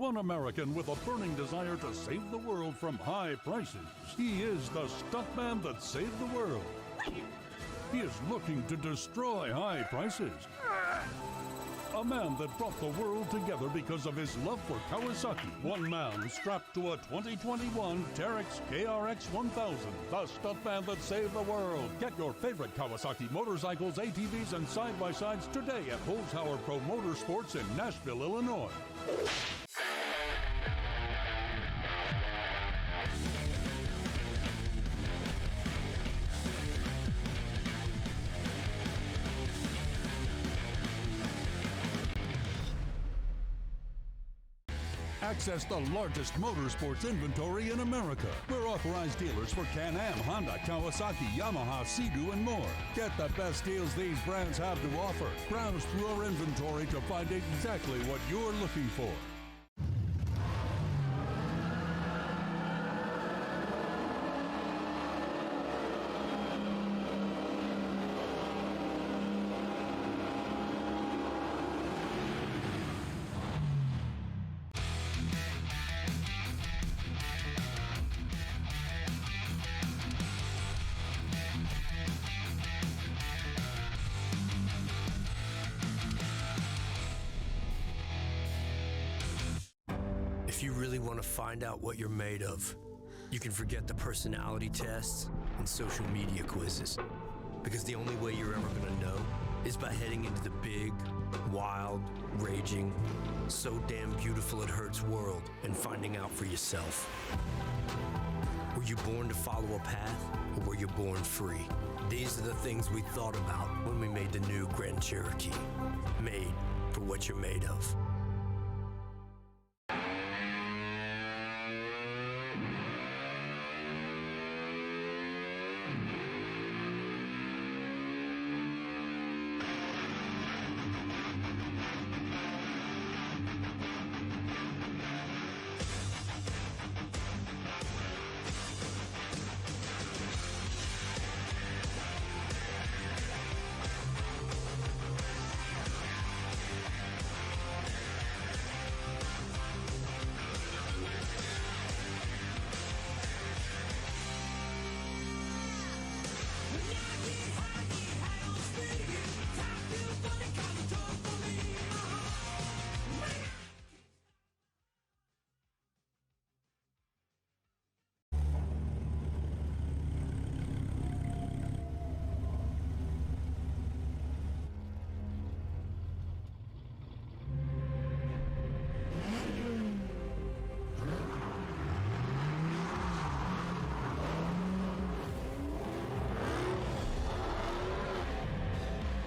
one American with a burning desire to save the world from high prices. He is the stuntman that saved the world. He is looking to destroy high prices. A man that brought the world together because of his love for Kawasaki. One man strapped to a 2021 Terex KRX 1000. The stuntman that saved the world. Get your favorite Kawasaki motorcycles, ATVs, and side-by-sides today at Holzhauer Pro Motorsports in Nashville, Illinois. Access the largest motorsports inventory in America. We're authorized dealers for Can-Am, Honda, Kawasaki, Yamaha, Sea-Doo, and more. Get the best deals these brands have to offer. Browse through our inventory to find exactly what you're looking for. If you really want to find out what you're made of, you can forget the personality tests and social media quizzes. Because the only way you're ever going to know is by heading into the big, wild, raging, so damn beautiful it hurts world and finding out for yourself. Were you born to follow a path, or were you born free? These are the things we thought about when we made the new Grand Cherokee. Made for what you're made of.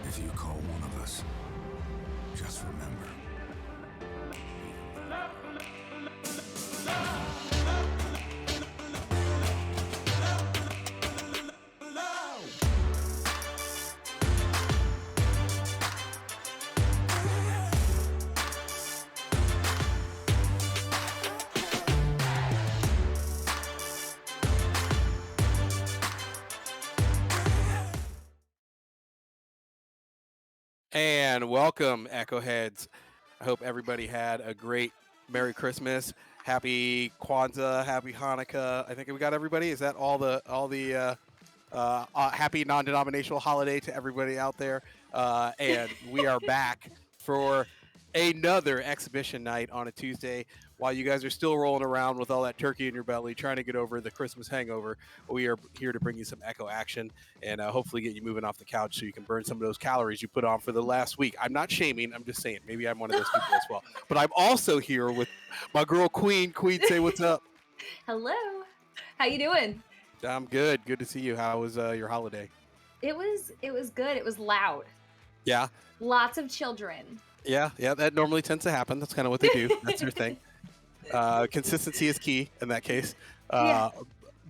If you call one of us, just remember. And welcome, Echo Heads. I hope everybody had a great Merry Christmas, Happy Kwanzaa, Happy Hanukkah. I think we got everybody. Is that all the happy non-denominational holiday to everybody out there? And we are back for another exhibition night on a Tuesday. While you guys are still rolling around with all that turkey in your belly, trying to get over the Christmas hangover, we are here to bring you some Echo action and hopefully get you moving off the couch so you can burn some of those calories you put on for the last week. I'm not shaming. I'm just saying maybe I'm one of those people as well. But I'm also here with my girl, Queen. Queen, say what's up. Hello. How you doing? I'm good. Good to see you. How was your holiday? It was good. It was loud. Yeah. Lots of children. Yeah. That normally tends to happen. That's kind of what they do. That's their thing. Consistency is key in that case. Yeah.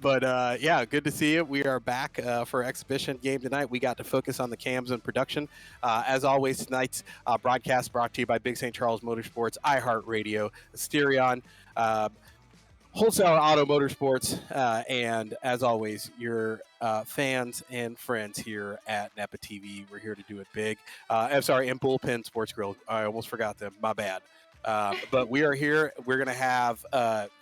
But yeah, good to see you. We are back for exhibition game tonight. We got to focus on the cams and production. As always, tonight's broadcast brought to you by Big St. Charles Motorsports, iHeartRadio, Asterion, Wholesale Auto Motorsports, and as always, your fans and friends here at NEPA TV. We're here to do it big. I'm sorry, and Bullpen Sports Grill. I almost forgot them. My bad. But we are here. We're going to have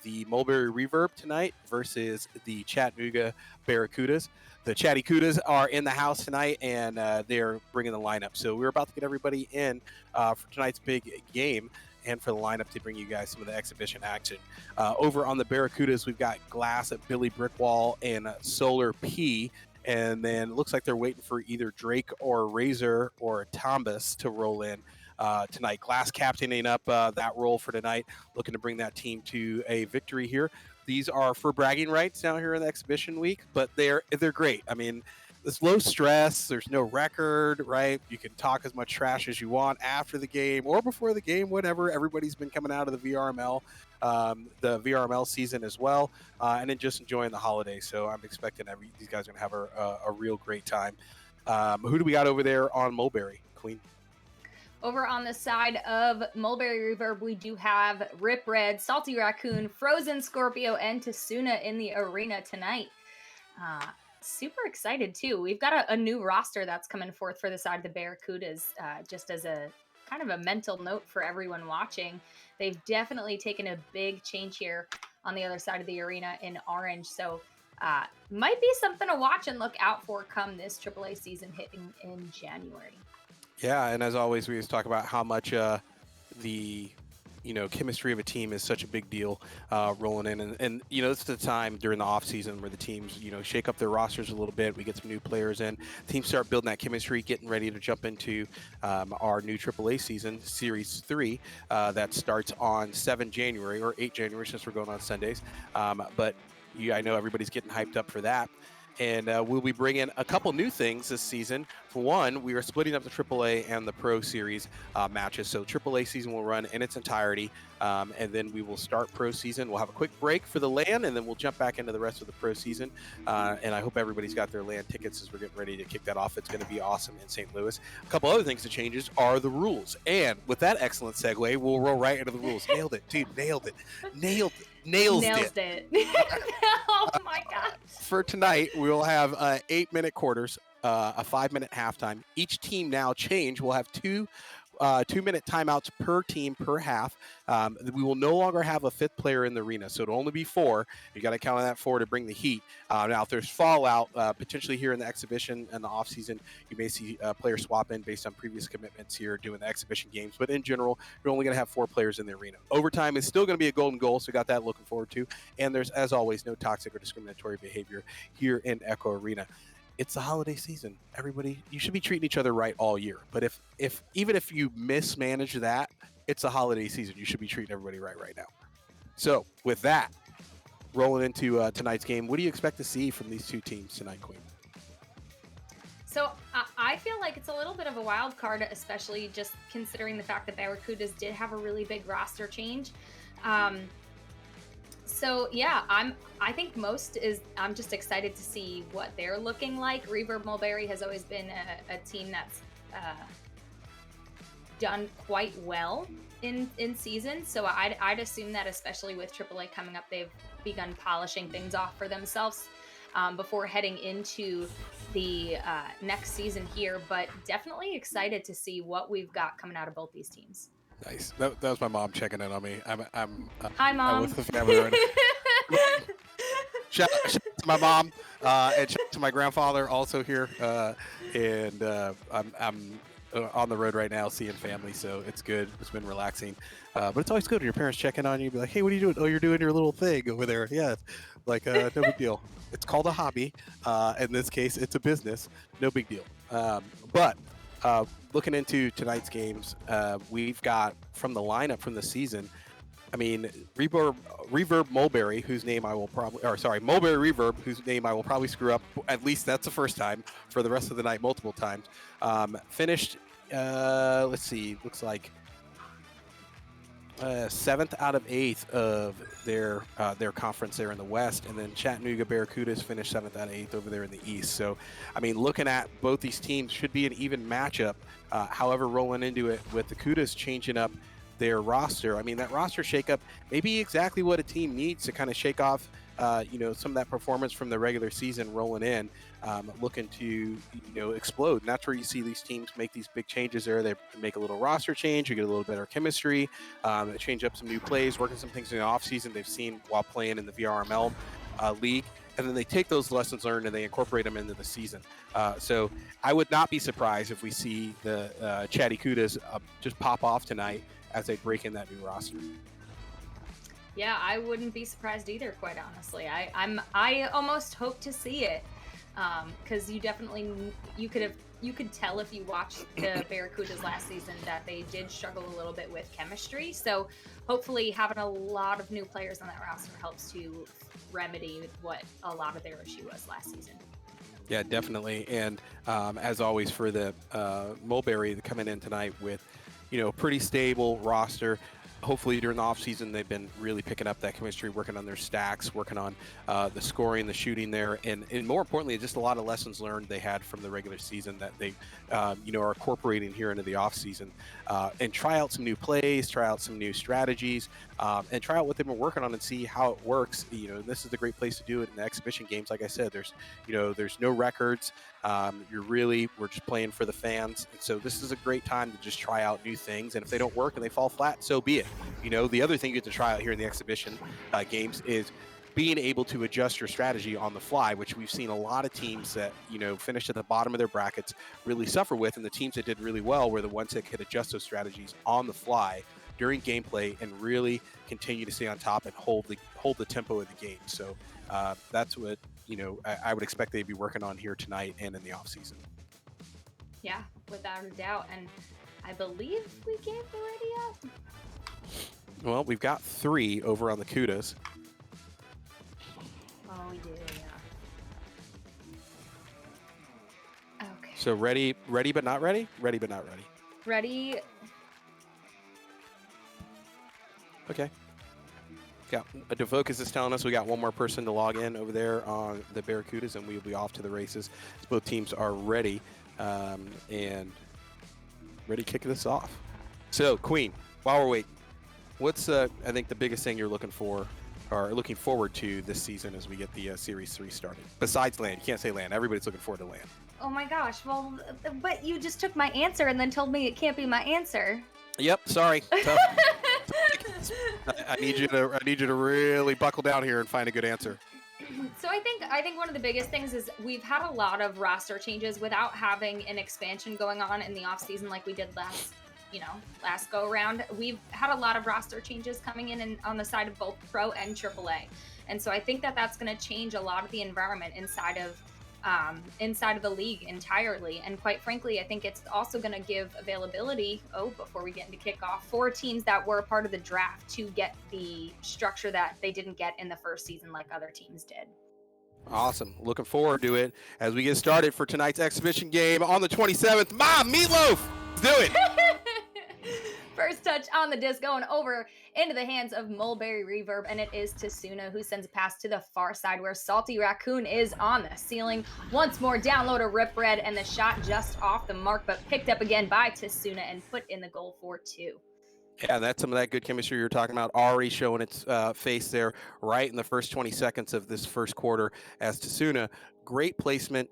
the Mulberry Reverb tonight versus the Chattanooga Barracudas. The Chattanoogas are in the house tonight, and they're bringing the lineup. So we're about to get everybody in for tonight's big game and for the lineup to bring you guys some of the exhibition action. Over on the Barracudas, we've got Glass at Billy Brickwall and Solar P. And then it looks like they're waiting for either Drake or Razor or Tombus to roll in tonight. Glass captaining up that role for tonight, looking to bring that team to a victory here. These are for bragging rights now here in the exhibition week, but they're great. I mean, it's low stress. There's no record, right? You can talk as much trash as you want after the game or before the game, whatever. Everybody's been coming out of the VRML season as well, and then just enjoying the holidays. So I'm expecting these guys are going to have a real great time. Who do we got over there on Mulberry, Queen? Over on the side of Mulberry Reverb, we do have Rip Red, Salty Raccoon, Frozen Scorpio, and Tasuna in the arena tonight. Super excited too. We've got a new roster that's coming forth for the side of the Barracudas, just as a kind of a mental note for everyone watching. They've definitely taken a big change here on the other side of the arena in orange. So might be something to watch and look out for come this AAA season hitting in January. Yeah, and as always, we always talk about how much the chemistry of a team is such a big deal rolling in, and it's the time during the off season where the teams shake up their rosters a little bit. We get some new players in, teams start building that chemistry, getting ready to jump into our new AAA season, Series 3, that starts on 7 January or 8 January since we're going on Sundays. But I know everybody's getting hyped up for that. And we'll be bringing a couple new things this season. For one, we are splitting up the AAA and the Pro Series matches. So AAA season will run in its entirety, and then we will start Pro season. We'll have a quick break for the LAN, and then we'll jump back into the rest of the Pro season. And I hope everybody's got their LAN tickets as we're getting ready to kick that off. It's going to be awesome in St. Louis. A couple other things that changes are the rules. And with that excellent segue, we'll roll right into the rules. Nailed it, dude. Nailed it. Nailed it. Oh my God. For tonight, we'll have 8-minute quarters, a 5-minute halftime. Each team now will have 2-minute timeouts per team per half. We will no longer have a fifth player in the arena, so it'll only be 4. You got to count on that 4 to bring the heat. Now, if there's fallout, potentially here in the exhibition and the off season, you may see players swap in based on previous commitments here doing the exhibition games. But in general, you're only going to have 4 players in the arena. Overtime is still going to be a golden goal, so we got that looking forward to. And there's, as always, no toxic or discriminatory behavior here in Echo Arena. It's the holiday season. Everybody, you should be treating each other right all year. But even if you mismanage that, it's a holiday season. You should be treating everybody right now. So with that, rolling into tonight's game, what do you expect to see from these two teams tonight, Queen? So I feel like it's a little bit of a wild card, especially just considering the fact that Barracudas did have a really big roster change. So yeah, I think I'm just excited to see what they're looking like. Reverb Mulberry has always been a team that's done quite well in season. So I'd assume that, especially with AAA coming up, they've begun polishing things off for themselves before heading into the next season here. But definitely excited to see what we've got coming out of both these teams. Nice. That was my mom checking in on me. Hi, Mom. I'm with the family right now. Shout out to my mom and shout out to my grandfather also here. And I'm on the road right now seeing family, so it's good. It's been relaxing. But it's always good when your parents check in on you. Be like, hey, what are you doing? Oh, you're doing your little thing over there. Yeah, like no big deal. It's called a hobby. In this case, it's a business. No big deal. But looking into tonight's games, we've got from the lineup from the season. I mean, Reverb Mulberry, whose name I will Mulberry Reverb, whose name I will probably screw up. At least that's the first time. For the rest of the night, multiple times. Finished. Let's see. Looks like 7th out of 8th of their conference there in the West, and then Chattanooga Barracudas finished 7th out of 8th over there in the East. So, I mean, looking at both these teams, should be an even matchup. However, rolling into it with the Cudas changing up their roster, I mean, that roster shakeup may be exactly what a team needs to kind of shake off some of that performance from the regular season rolling in, looking to explode. And that's where you see these teams make these big changes there. They make a little roster change, you get a little better chemistry, they change up some new plays, working some things in the offseason they've seen while playing in the VRML league. And then they take those lessons learned and they incorporate them into the season. So I would not be surprised if we see the Chattanoogas just pop off tonight as they break in that new roster. Yeah, I wouldn't be surprised either, quite honestly. I almost hope to see it, because you could tell if you watched the Barracudas last season that they did struggle a little bit with chemistry. So hopefully having a lot of new players on that roster helps to remedy what a lot of their issue was last season. Yeah, definitely. And as always for the Mulberry coming in tonight with, a pretty stable roster. Hopefully during the offseason, they've been really picking up that chemistry, working on their stacks, working on the scoring, the shooting there. And more importantly, just a lot of lessons learned they had from the regular season that they, are incorporating here into the offseason. And try out some new plays, try out some new strategies, and try out what they've been working on and see how it works. This is a great place to do it in the exhibition games. Like I said, there's no records. We're just playing for the fans. And so this is a great time to just try out new things. And if they don't work and they fall flat, so be it. The other thing you get to try out here in the exhibition games is being able to adjust your strategy on the fly, which we've seen a lot of teams that, finished at the bottom of their brackets really suffer with. And the teams that did really well were the ones that could adjust those strategies on the fly during gameplay and really continue to stay on top and hold the tempo of the game. So that's what, I would expect they'd be working on here tonight and in the offseason. Yeah, without a doubt. And I believe we gave the radio. Well, we've got 3 over on the Cudas. Oh, yeah. Okay. So ready but not ready? Ready but not ready. Ready. Okay. Got Defocus is telling us we got one more person to log in over there on the Barracudas, and we'll be off to the races. Both teams are ready and ready to kick this off. So, Queen, while we're waiting, what's I think the biggest thing you're looking for or looking forward to this season as we get the Series 3 started? Besides land, you can't say land. Everybody's looking forward to land. Oh my gosh! Well, but you just took my answer and then told me it can't be my answer. Yep, sorry. I need you to really buckle down here and find a good answer. So I think one of the biggest things is we've had a lot of roster changes without having an expansion going on in the off season like we did last go around. We've had a lot of roster changes coming in and on the side of both Pro and AAA, and so I think that's going to change a lot of the environment inside of the league entirely. And quite frankly, I think it's also going to give availability, before we get into kickoff, for teams that were a part of the draft to get the structure that they didn't get in the first season like other teams did. Awesome. Looking forward to it as we get started for tonight's exhibition game on the 27th. Mom, Meatloaf, let's do it. First touch on the disc going over into the hands of Mulberry Reverb, and it is Tasuna who sends a pass to the far side where Salty Raccoon is on the ceiling. Once more, download a Rip Red, and the shot just off the mark, but picked up again by Tasuna and put in the goal for 2. Yeah, that's some of that good chemistry you're talking about already showing its face there right in the first 20 seconds of this first quarter as Tasuna. Great placement,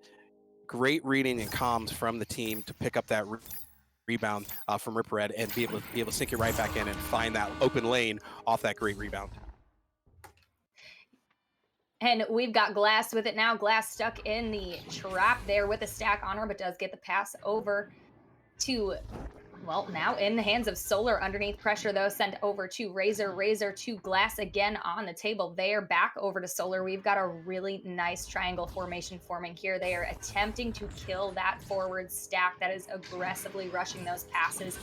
great reading and comms from the team to pick up that rebound from Rip Red and be able to sink it right back in and find that open lane off that great rebound. And we've got Glass with it now. Glass stuck in the trap there with a stack on her, but does get the pass over to, now in the hands of Solar underneath pressure, though, sent over to Razor. Razor to Glass again on the table there. Back over to Solar. We've got a really nice triangle formation forming here. They are attempting to kill that forward stack that is aggressively rushing those passes.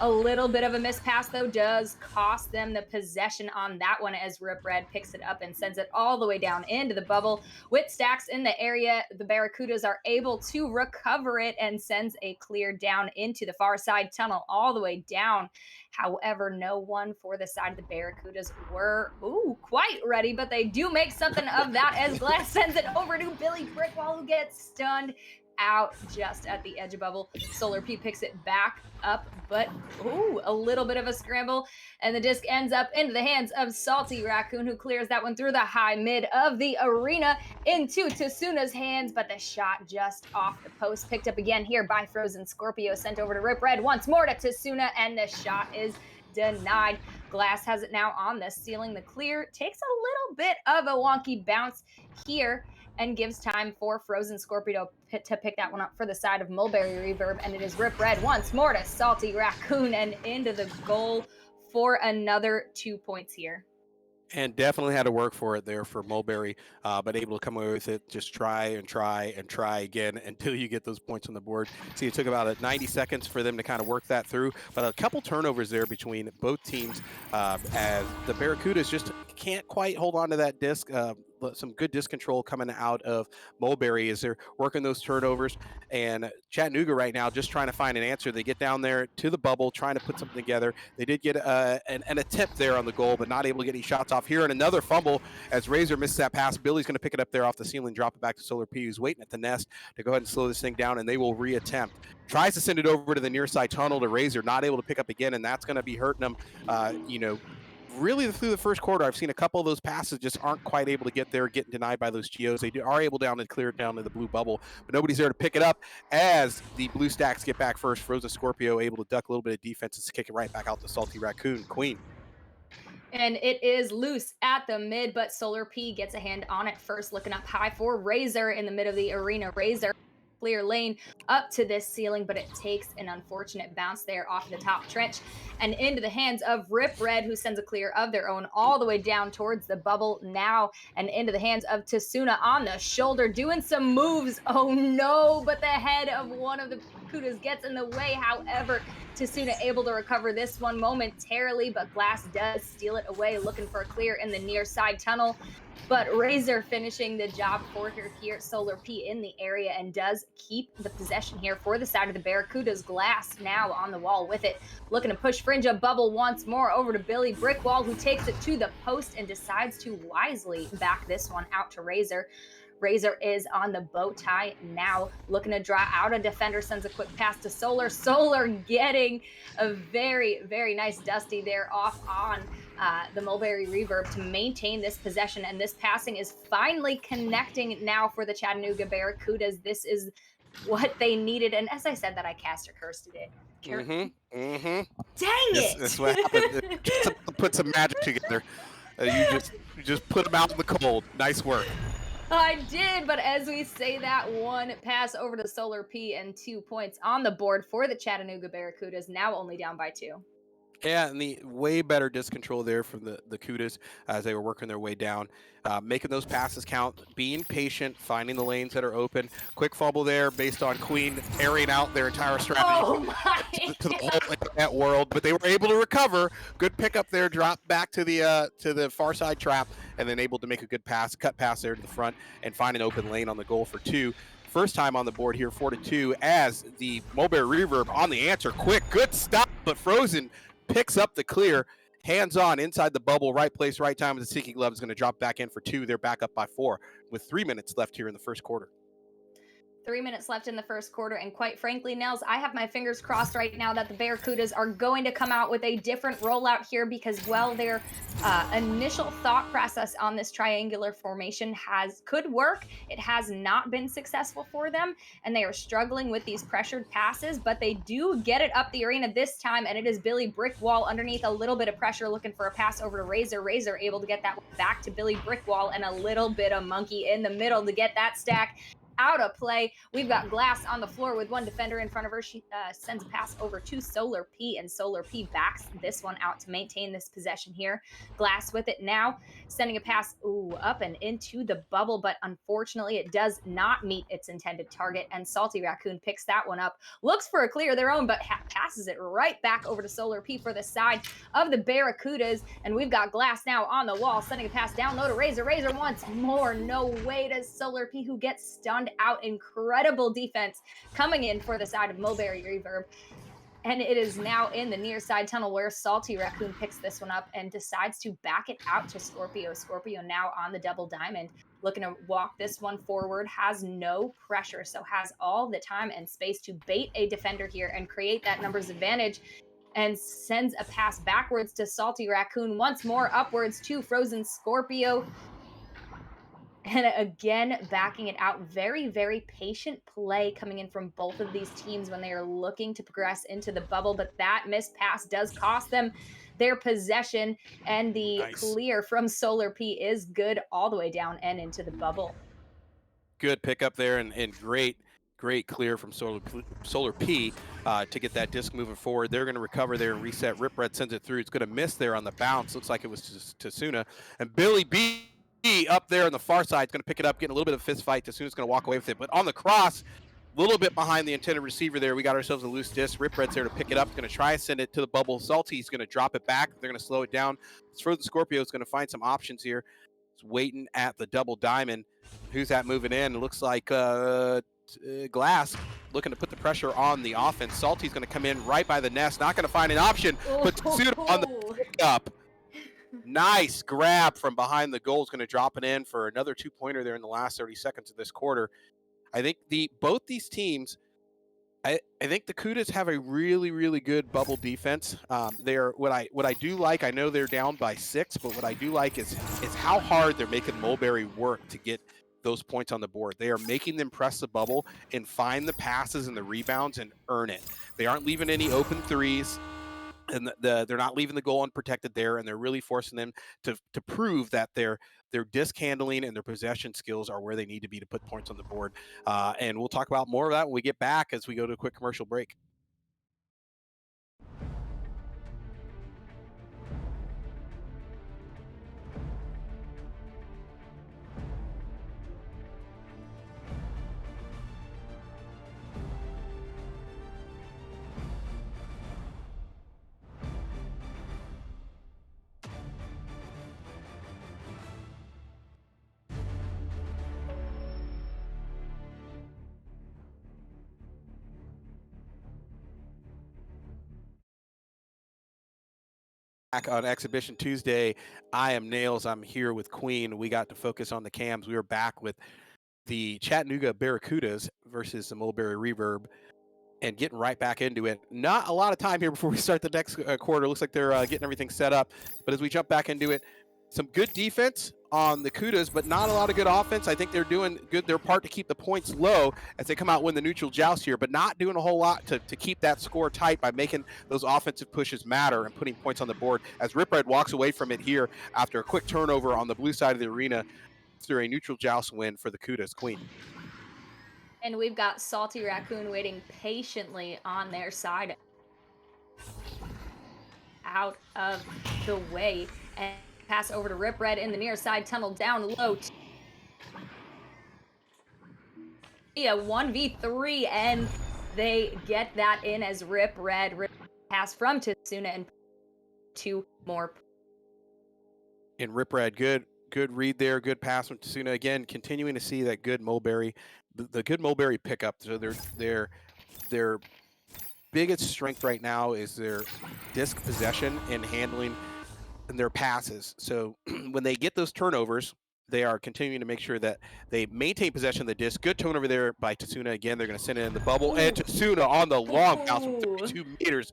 A little bit of a miss pass, though, does cost them the possession on that one as Rip Red picks it up and sends it all the way down into the bubble. With stacks in the area, the Barracudas are able to recover it and sends a clear down into the far side tunnel all the way down. However, no one for the side of the Barracudas were quite ready, but they do make something of that as Glass sends it over to Billy Brickwall, who gets stunned. out just at the edge of bubble. Solar P picks it back up, but ooh, a little bit of a scramble, and the disc ends up into the hands of Salty Raccoon, who clears that one through the high mid of the arena into Tasuna's hands, but the shot just off the post, picked up again here by Frozen Scorpio, sent over to Rip Red once more to Tasuna, and the shot is denied. Glass has it now on the ceiling. The clear takes a little bit of a wonky bounce here and gives time for Frozen Scorpio to pick that one up for the side of Mulberry Reverb, and it is Rip Red once more to Salty Raccoon and into the goal for another 2 points here. And definitely had to work for it there for Mulberry, but able to come away with it. Just try and try and try again until you get those points on the board. See, it took about 90 seconds for them to kind of work that through, but a couple turnovers there between both teams as the Barracudas just can't quite hold on to that disc. Some good disc control coming out of Mulberry as they're working those turnovers. And Chattanooga right now just trying to find an answer. They get down there to the bubble, trying to put something together. They did get an attempt there on the goal, but not able to get any shots off here. And another fumble as Razor misses that pass. Billy's going to pick it up there off the ceiling, drop it back to Solar P, who's waiting at the nest to go ahead and slow this thing down, and they will reattempt. Tries to send it over to the near side tunnel to Razor, not able to pick up again, and that's going to be hurting them, really through the first quarter. I've seen a couple of those passes just aren't quite able to get there, getting denied by those GOs. They are able down to clear it down to the blue bubble, but nobody's there to pick it up as the blue stacks get back first. Frozen Scorpio able to duck a little bit of defense and kick it right back out to Salty Raccoon. Queen. And it is loose at the mid, but Solar P gets a hand on it first, looking up high for Razor in the mid of the arena. Razor clear lane up to this ceiling, but it takes an unfortunate bounce there off the top trench and into the hands of Rip Red, who sends a clear of their own all the way down towards the bubble now and into the hands of Tasuna on the shoulder, doing some moves. Oh no, but the head of one of the Kudas gets in the way. However, Tasuna able to recover this one momentarily, but Glass does steal it away, looking for a clear in the near side tunnel. But Razor finishing the job for her here. Solar P in the area and does keep the possession here for the side of the Barracudas. Glass now on the wall with it, looking to push Fringe up bubble once more over to Billy Brickwall, who takes it to the post and decides to wisely back this one out to Razor. Razor is on the bow tie now, looking to draw out a defender, sends a quick pass to Solar. Solar getting a very, very nice dusty there off on the Mulberry Reverb to maintain this possession, and this passing is finally connecting now for the Chattanooga Barracudas. This is what they needed, and as I said that, I cast or cursed it. Dang it! This is what happened. Just to put some magic together. You just put them out in the cold. Nice work. I did, but as we say that, one pass over to Solar P and 2 points on the board for the Chattanooga Barracudas, now only down by 2. Yeah, and the way better disc control there from the Kudas as they were working their way down, making those passes count, being patient, finding the lanes that are open. Quick fumble there based on Queen airing out their entire strategy to the whole internet world, but they were able to recover. Good pickup there, drop back to the far side trap, and then able to make a good pass, cut pass there to the front, and find an open lane on the goal for 2. First time on the board here, 4-2, as the Mulberry Reverb on the answer. Quick, good stop, but Frozen picks up the clear, hands on inside the bubble, right place, right time. The Sticky Glove is going to drop back in for 2. They're back up by 4 with 3 minutes left here in the first quarter. 3 minutes left in the first quarter, and quite frankly, Nels, I have my fingers crossed right now that the Barracudas are going to come out with a different rollout here, because while their initial thought process on this triangular formation could work, it has not been successful for them, and they are struggling with these pressured passes, but they do get it up the arena this time, and it is Billy Brickwall underneath a little bit of pressure, looking for a pass over to Razor. Razor able to get that back to Billy Brickwall, and a little bit of monkey in the middle to get that stack out of play. We've got Glass on the floor with one defender in front of her. She sends a pass over to Solar P, and Solar P backs this one out to maintain this possession here. Glass with it now, sending a pass up and into the bubble, but unfortunately it does not meet its intended target, and Salty Raccoon picks that one up, looks for a clear of their own, but passes it right back over to Solar P for the side of the Barracudas, and we've got Glass now on the wall, sending a pass down low to Razor. Razor once more, no way to Solar P, who gets stunned out. Incredible defense coming in for the side of Mulberry Reverb, and it is now in the near side tunnel where Salty Raccoon picks this one up and decides to back it out to Scorpio. Scorpio now on the double diamond, looking to walk this one forward, has no pressure, so has all the time and space to bait a defender here and create that numbers advantage, and sends a pass backwards to Salty Raccoon, once more upwards to Frozen Scorpio. And again, backing it out. Very, very patient play coming in from both of these teams when they are looking to progress into the bubble. But that missed pass does cost them their possession. And the clear from Solar P is good all the way down and into the bubble. Good pickup there, and great clear from Solar P to get that disc moving forward. They're going to recover there and reset. Rip Red sends it through. It's going to miss there on the bounce. Looks like it was Tasuna. And Billy B up there on the far side is going to pick it up, getting a little bit of a fist fight. Tasuna's going to walk away with it. But on the cross, a little bit behind the intended receiver there, we got ourselves a loose disc. Rip Red's there to pick it up. Going to try to send it to the bubble. Salty's going to drop it back. They're going to slow it down. Frozen Scorpio is going to find some options here. It's waiting at the double diamond. Who's that moving in? It looks like Glass looking to put the pressure on the offense. Salty's going to come in right by the nest. Not going to find an option, but Tasuna on the pickup. Nice grab from behind the goal. Is going to drop it in for another 2-pointer there in the last 30 seconds of this quarter. I think both these teams, I think the Cudas have a really, really good bubble defense. They're what I do like. I know they're down by 6, but what I do like is how hard they're making Mulberry work to get those points on the board. They are making them press the bubble and find the passes and the rebounds and earn it. They aren't leaving any open threes, and they're not leaving the goal unprotected there, and they're really forcing them to prove that their disc handling and their possession skills are where they need to be to put points on the board. And we'll talk about more of that when we get back as we go to a quick commercial break. Back on Exhibition Tuesday. I am Nails. I'm here with Queen. We got to focus on the cams. We were back with the Chattanooga Barracudas versus the Mulberry Reverb and getting right back into it. Not a lot of time here before we start the next quarter. Looks like they're getting everything set up. But as we jump back into it, some good defense on the Cudas, but not a lot of good offense. I think they're doing good their part to keep the points low as they come out and win the neutral joust here, but not doing a whole lot to keep that score tight by making those offensive pushes matter and putting points on the board. As Rip Red walks away from it here after a quick turnover on the blue side of the arena through a neutral joust win for the Cudas. Queen. And we've got Salty Raccoon waiting patiently on their side. Out of the way. And pass over to Rip Red in the near side tunnel down low. Yeah, 1v3, and they get that in as Rip Red pass from Tasuna and 2 more. And Rip Red, good read there, good pass from Tasuna. Again, continuing to see that good Mulberry, the good Mulberry pickup. So their biggest strength right now is their disc possession and handling and their passes. So when they get those turnovers, they are continuing to make sure that they maintain possession of the disc. Good turnover there by Tasuna. Again, they're going to send it in the bubble. And Tasuna on the long bounce from 32 meters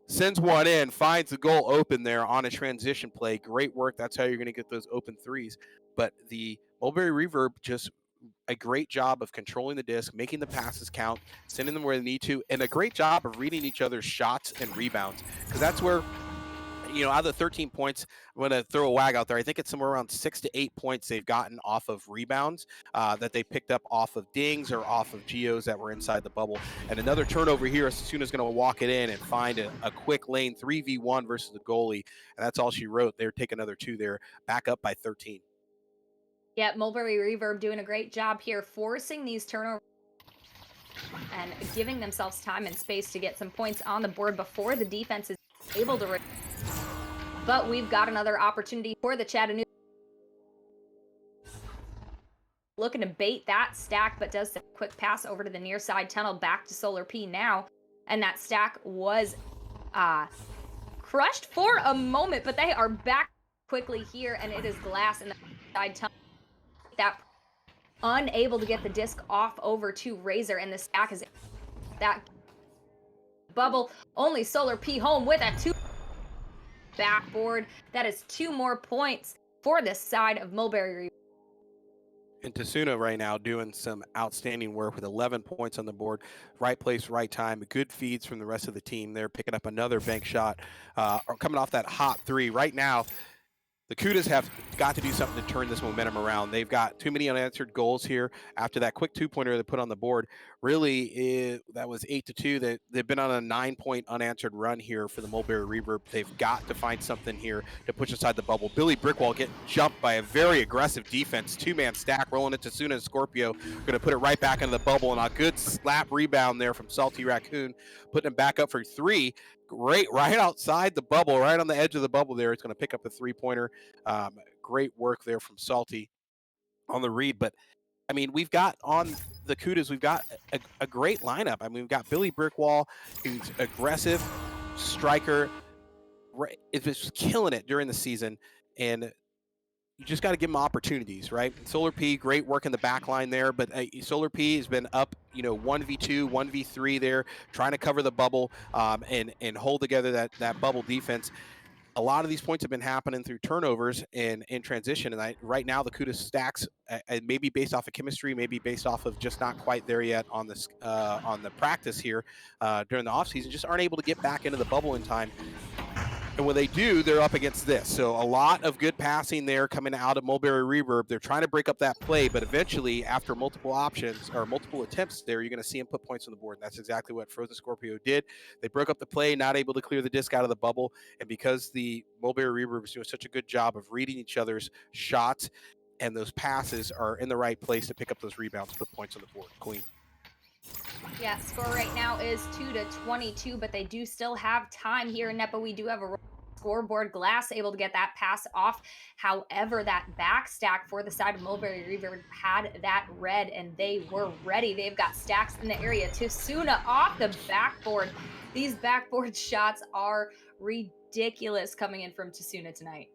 sends one in, finds the goal open there on a transition play. Great work. That's how you're going to get those open threes. But the Mulberry Reverb just a great job of controlling the disc, making the passes count, sending them where they need to, and a great job of reading each other's shots and rebounds. Because that's where, out of the 13 points, I'm going to throw a wag out there. I think it's somewhere around 6 to 8 points they've gotten off of rebounds that they picked up off of dings or off of geos that were inside the bubble. And another turnover here, Sasuna's going to walk it in and find a quick lane 3v1 versus the goalie. And that's all she wrote. They're taking another 2 there, back up by 13. Yeah, Mulberry Reverb doing a great job here, forcing these turnovers and giving themselves time and space to get some points on the board before the defense is able to. But we've got another opportunity for the Chattanooga. Looking to bait that stack, but does a quick pass over to the near side tunnel back to Solar P now. And that stack was crushed for a moment, but they are back quickly here, and it is Glass in the side tunnel. that, unable to get the disc off over to Razor, and the stack is that bubble. Only Solar P home with a 2 backboard. That is 2 more points for this side of Mulberry. And Tasuna right now doing some outstanding work with 11 points on the board. Right place, right time. Good feeds from the rest of the team. They're picking up another bank shot, coming off that hot 3. Right now, the Cudas have got to do something to turn this momentum around. They've got too many unanswered goals here after that quick 2-pointer they put on the board. Really, that was 8-2. They've been on a 9-point unanswered run here for the Mulberry Reverb. They've got to find something here to push aside the bubble. Billy Brickwall getting jumped by a very aggressive defense. 2-man stack rolling it to Suna and Scorpio. Going to put it right back into the bubble, and a good slap rebound there from Salty Raccoon, putting him back up for 3. Great, right outside the bubble, right on the edge of the bubble there. It's going to pick up a 3-pointer. Great work there from Salty on the read. But, I mean, we've got on the Cudas, we've got a great lineup. I mean, we've got Billy Brickwall, who's aggressive, striker, is just killing it during the season. And you just got to give him opportunities, right? Solar P, great work in the back line there, but Solar P has been up, 1v2, 1v3 there, trying to cover the bubble and hold together that bubble defense. A lot of these points have been happening through turnovers and in transition, and right now the Cudas stacks, maybe based off of chemistry, maybe based off of just not quite there yet on this on the practice here during the offseason, just aren't able to get back into the bubble in time. And when they do, they're up against this. So a lot of good passing there coming out of Mulberry Reverb. They're trying to break up that play, but eventually, after multiple options or multiple attempts there, you're going to see them put points on the board. And that's exactly what Frozen Scorpio did. They broke up the play, not able to clear the disc out of the bubble. And because the Mulberry Reverb is doing such a good job of reading each other's shots and those passes are in the right place to pick up those rebounds, put points on the board. Queen. Yeah, score right now is 2-22, but they do still have time here in NEPA. We do have a scoreboard. Glass able to get that pass off. However, that back stack for the side of Mulberry Reverb had that red, and they were ready. They've got stacks in the area. Tasuna off the backboard. These backboard shots are ridiculous coming in from Tasuna tonight.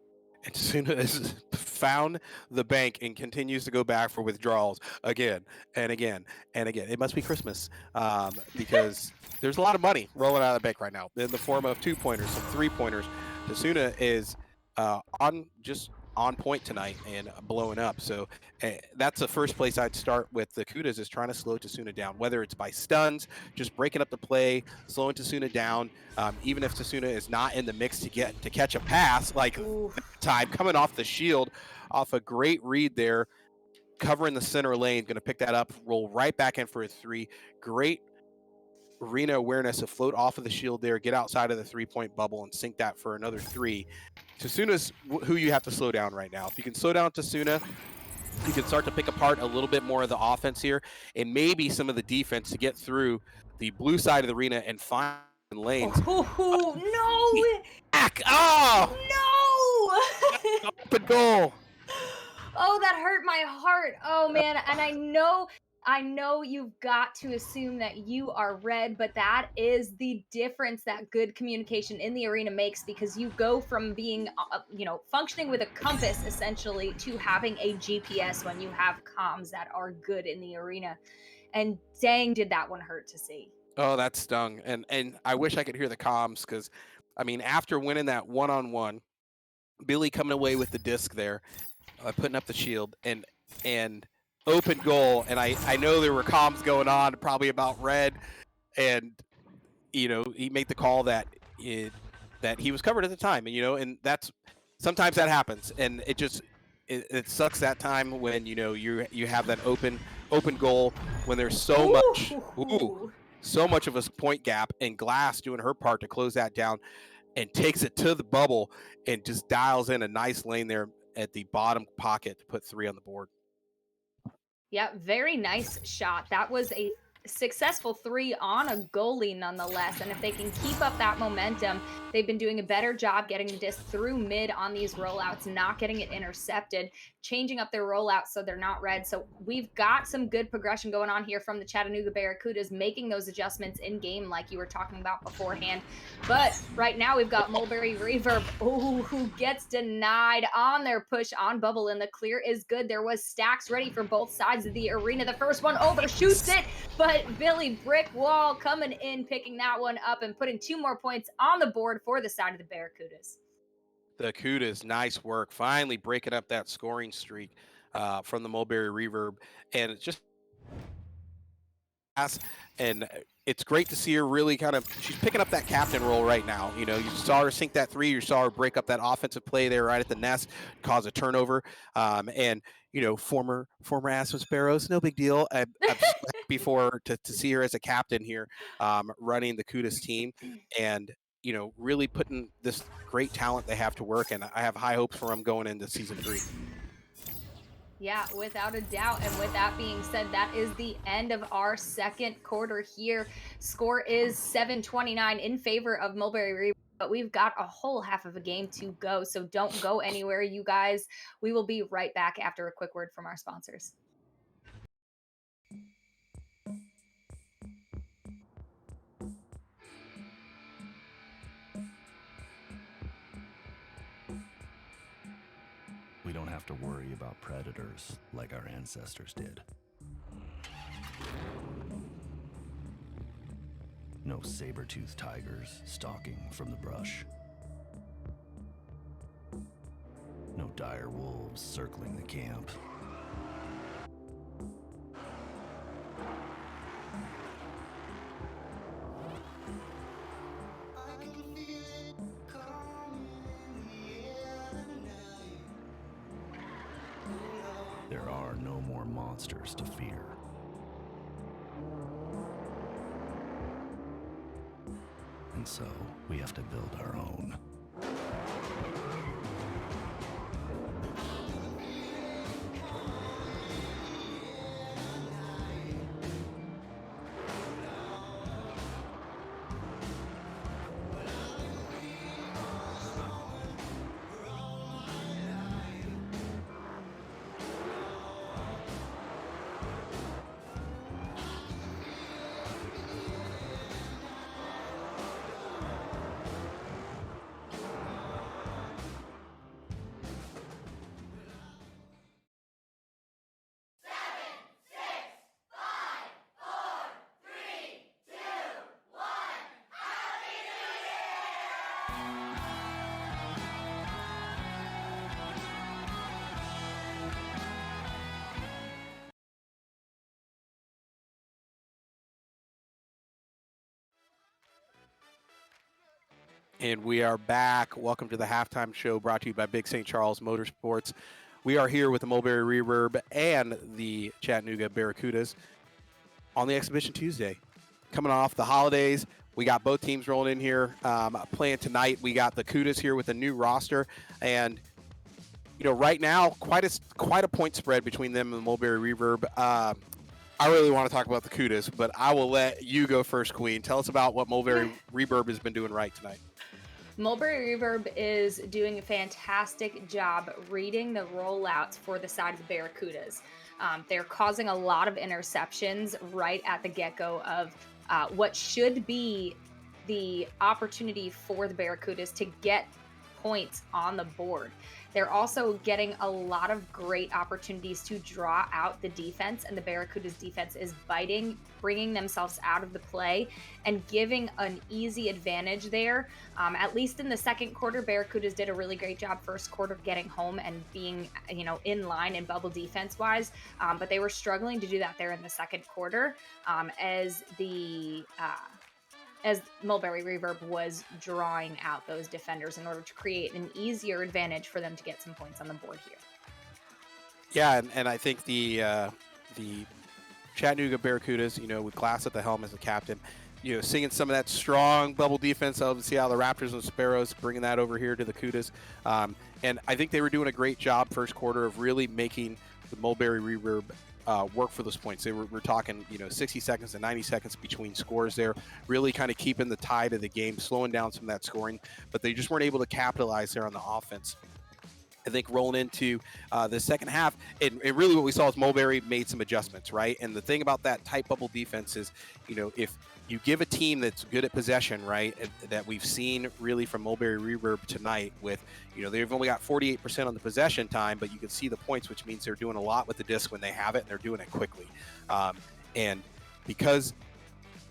And Tasuna has found the bank and continues to go back for withdrawals again and again and again. It must be Christmas because there's a lot of money rolling out of the bank right now in the form of 2-pointers, some 3-pointers. Tasuna is on point tonight and blowing up. So that's the first place I'd start with the Cudas, is trying to slow Tasuna down, whether it's by stuns, just breaking up the play, slowing Tasuna down. Even if Tasuna is not in the mix to catch a pass, like time coming off the shield, off a great read there, covering the center lane, going to pick that up, roll right back in for a 3. Great arena awareness to float off of the shield there, get outside of the 3-point bubble and sink that for another 3. Tasuna's who you have to slow down right now. If you can slow down Tasuna, you can start to pick apart a little bit more of the offense here and maybe some of the defense to get through the blue side of the arena and find lanes. Oh, no! Back! Oh! No! Open goal! Oh, that hurt my heart. Oh, man. And I know you've got to assume that you are red, but that is the difference that good communication in the arena makes, because you go from being, functioning with a compass essentially to having a GPS when you have comms that are good in the arena. And dang, did that one hurt to see. Oh, that stung. And I wish I could hear the comms, because, I mean, after winning that one-on-one, Billy coming away with the disc there, putting up the shield, and open goal, and I know there were comms going on probably about red, and he made the call that he was covered at the time, and that's sometimes that happens, and it sucks that time when you have that open goal when there's so much of a point gap, and Glass doing her part to close that down and takes it to the bubble and just dials in a nice lane there at the bottom pocket to put 3 on the board. Yeah, very nice shot. That was successful 3 on a goalie nonetheless. And if they can keep up that momentum, they've been doing a better job getting the disc through mid on these rollouts, not getting it intercepted, changing up their rollouts so they're not red. So we've got some good progression going on here from the Chattanooga Barracudas, making those adjustments in game like you were talking about beforehand. But right now we've got Mulberry Reverb, who gets denied on their push on bubble, and the clear is good. There was stacks ready for both sides of the arena. The first one overshoots it, but Billy Brickwall coming in, picking that one up and putting 2 more points on the board for the side of the Barracudas. The Cudas, nice work. Finally breaking up that scoring streak from the Mulberry Reverb. And it's just and it's great to see her really kind of, she's picking up that captain role right now. You know, you saw her sink that 3, you saw her break up that offensive play there right at the nest, cause a turnover. And you know, former Aspen Sparrows, no big deal. I'm happy for her to see her as a captain here, running the Cudas team, and you know, really putting this great talent they have to work. And I have high hopes for them going into season 3. Yeah, without a doubt. And with that being said, that is the end of our second quarter here. Score is 7-29 in favor of Mulberry Reverb, but we've got a whole half of a game to go. So don't go anywhere, you guys. We will be right back after a quick word from our sponsors. We don't have to worry about predators like our ancestors did. No saber-toothed tigers stalking from the brush. No dire wolves circling the camp. There are no more monsters to fear. And so, we have to build our own. And we are back. Welcome to the halftime show brought to you by Big St. Charles Motorsports. We are here with the Mulberry Reverb and the Chattanooga Barracudas on the Exhibition Tuesday. Coming off the holidays, we got both teams rolling in here. Playing tonight, we got the Cudas here with a new roster. And, you know, right now, quite a point spread between them and the Mulberry Reverb. I really want to talk about the Cudas, but I will let you go first, Queen. Tell us about what Mulberry Reverb has been doing right tonight. Mulberry Reverb is doing a fantastic job reading the rollouts for the side of the Barracudas. They're causing a lot of interceptions right at the get-go of what should be the opportunity for the Barracudas to get points on the board. They're also getting a lot of great opportunities to draw out the defense, and the Barracudas defense is biting, bringing themselves out of the play and giving an easy advantage there. At least in the second quarter, Barracudas did a really great job first quarter getting home and being, you know, in line in bubble defense wise, but they were struggling to do that there in the second quarter as Mulberry Reverb was drawing out those defenders in order to create an easier advantage for them to get some points on the board here. Yeah, and I think the Chattanooga Barracudas, you know, with Glass at the helm as the captain, you know, seeing some of that strong bubble defense of Seattle Raptors and Sparrows, bringing that over here to the Cudas. And I think they were doing a great job first quarter of really making the Mulberry Reverb work for those points. We're talking, 60 seconds to 90 seconds between scores there, really kind of keeping the tide of the game, slowing down some of that scoring, but they just weren't able to capitalize there on the offense. I think rolling into the second half, and really what we saw is Mulberry made some adjustments, right? And the thing about that tight bubble defense is, if you give a team that's good at possession, right, that we've seen really from Mulberry Reverb tonight with, they've only got 48% on the possession time, but you can see the points, which means they're doing a lot with the disc when they have it, and they're doing it quickly. And because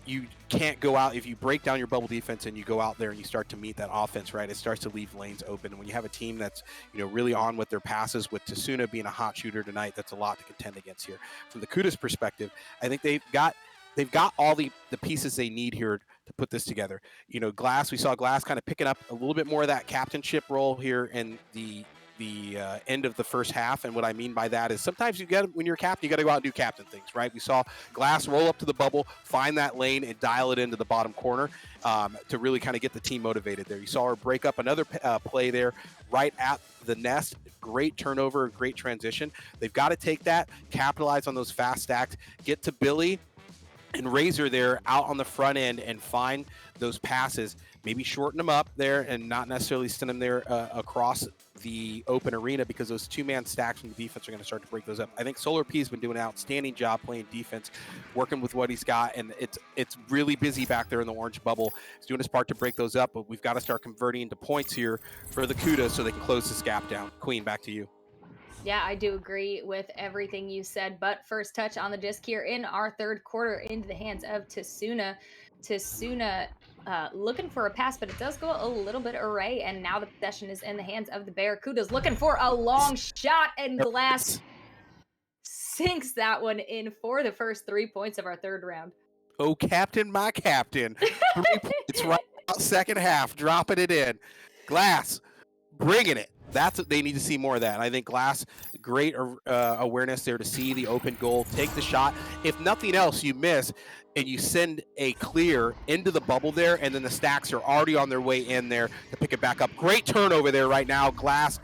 you can't go out, if you break down your bubble defense and you go out there and you start to meet that offense, right, it starts to leave lanes open. And when you have a team that's, really on with their passes, with Tasuna being a hot shooter tonight, that's a lot to contend against here. From the Kudas perspective, I think they've got all the pieces they need here to put this together. Glass, we saw Glass kind of picking up a little bit more of that captainship role here in the end of the first half. And what I mean by that is sometimes when you're a captain, you got to go out and do captain things, right? We saw Glass roll up to the bubble, find that lane, and dial it into the bottom corner to really kind of get the team motivated there. You saw her break up another play there right at the nest. Great turnover, great transition. They've got to take that, capitalize on those fast stacks, get to Billy and Razor there out on the front end and find those passes, maybe shorten them up there and not necessarily send them there across the open arena, because those two-man stacks from the defense are going to start to break those up. I think Solar P has been doing an outstanding job playing defense, working with what he's got, and it's really busy back there in the orange bubble. He's doing his part to break those up, but we've got to start converting into points here for the Kudas so they can close this gap down. Queen, back to you. Yeah, I do agree with everything you said, but first touch on the disc here in our third quarter into the hands of Tasuna. Tasuna looking for a pass, but it does go a little bit array, and now the possession is in the hands of the Barracudas, looking for a long shot, and Glass sinks that one in for the first 3 points of our third round. Oh, captain, my captain. 3 points right out second half, dropping it in. Glass, bringing it. That's what they need to see more of that. And I think Glass, great awareness there to see the open goal, take the shot. If nothing else, you miss and you send a clear into the bubble there, and then the stacks are already on their way in there to pick it back up. Great turnover there right now. Glass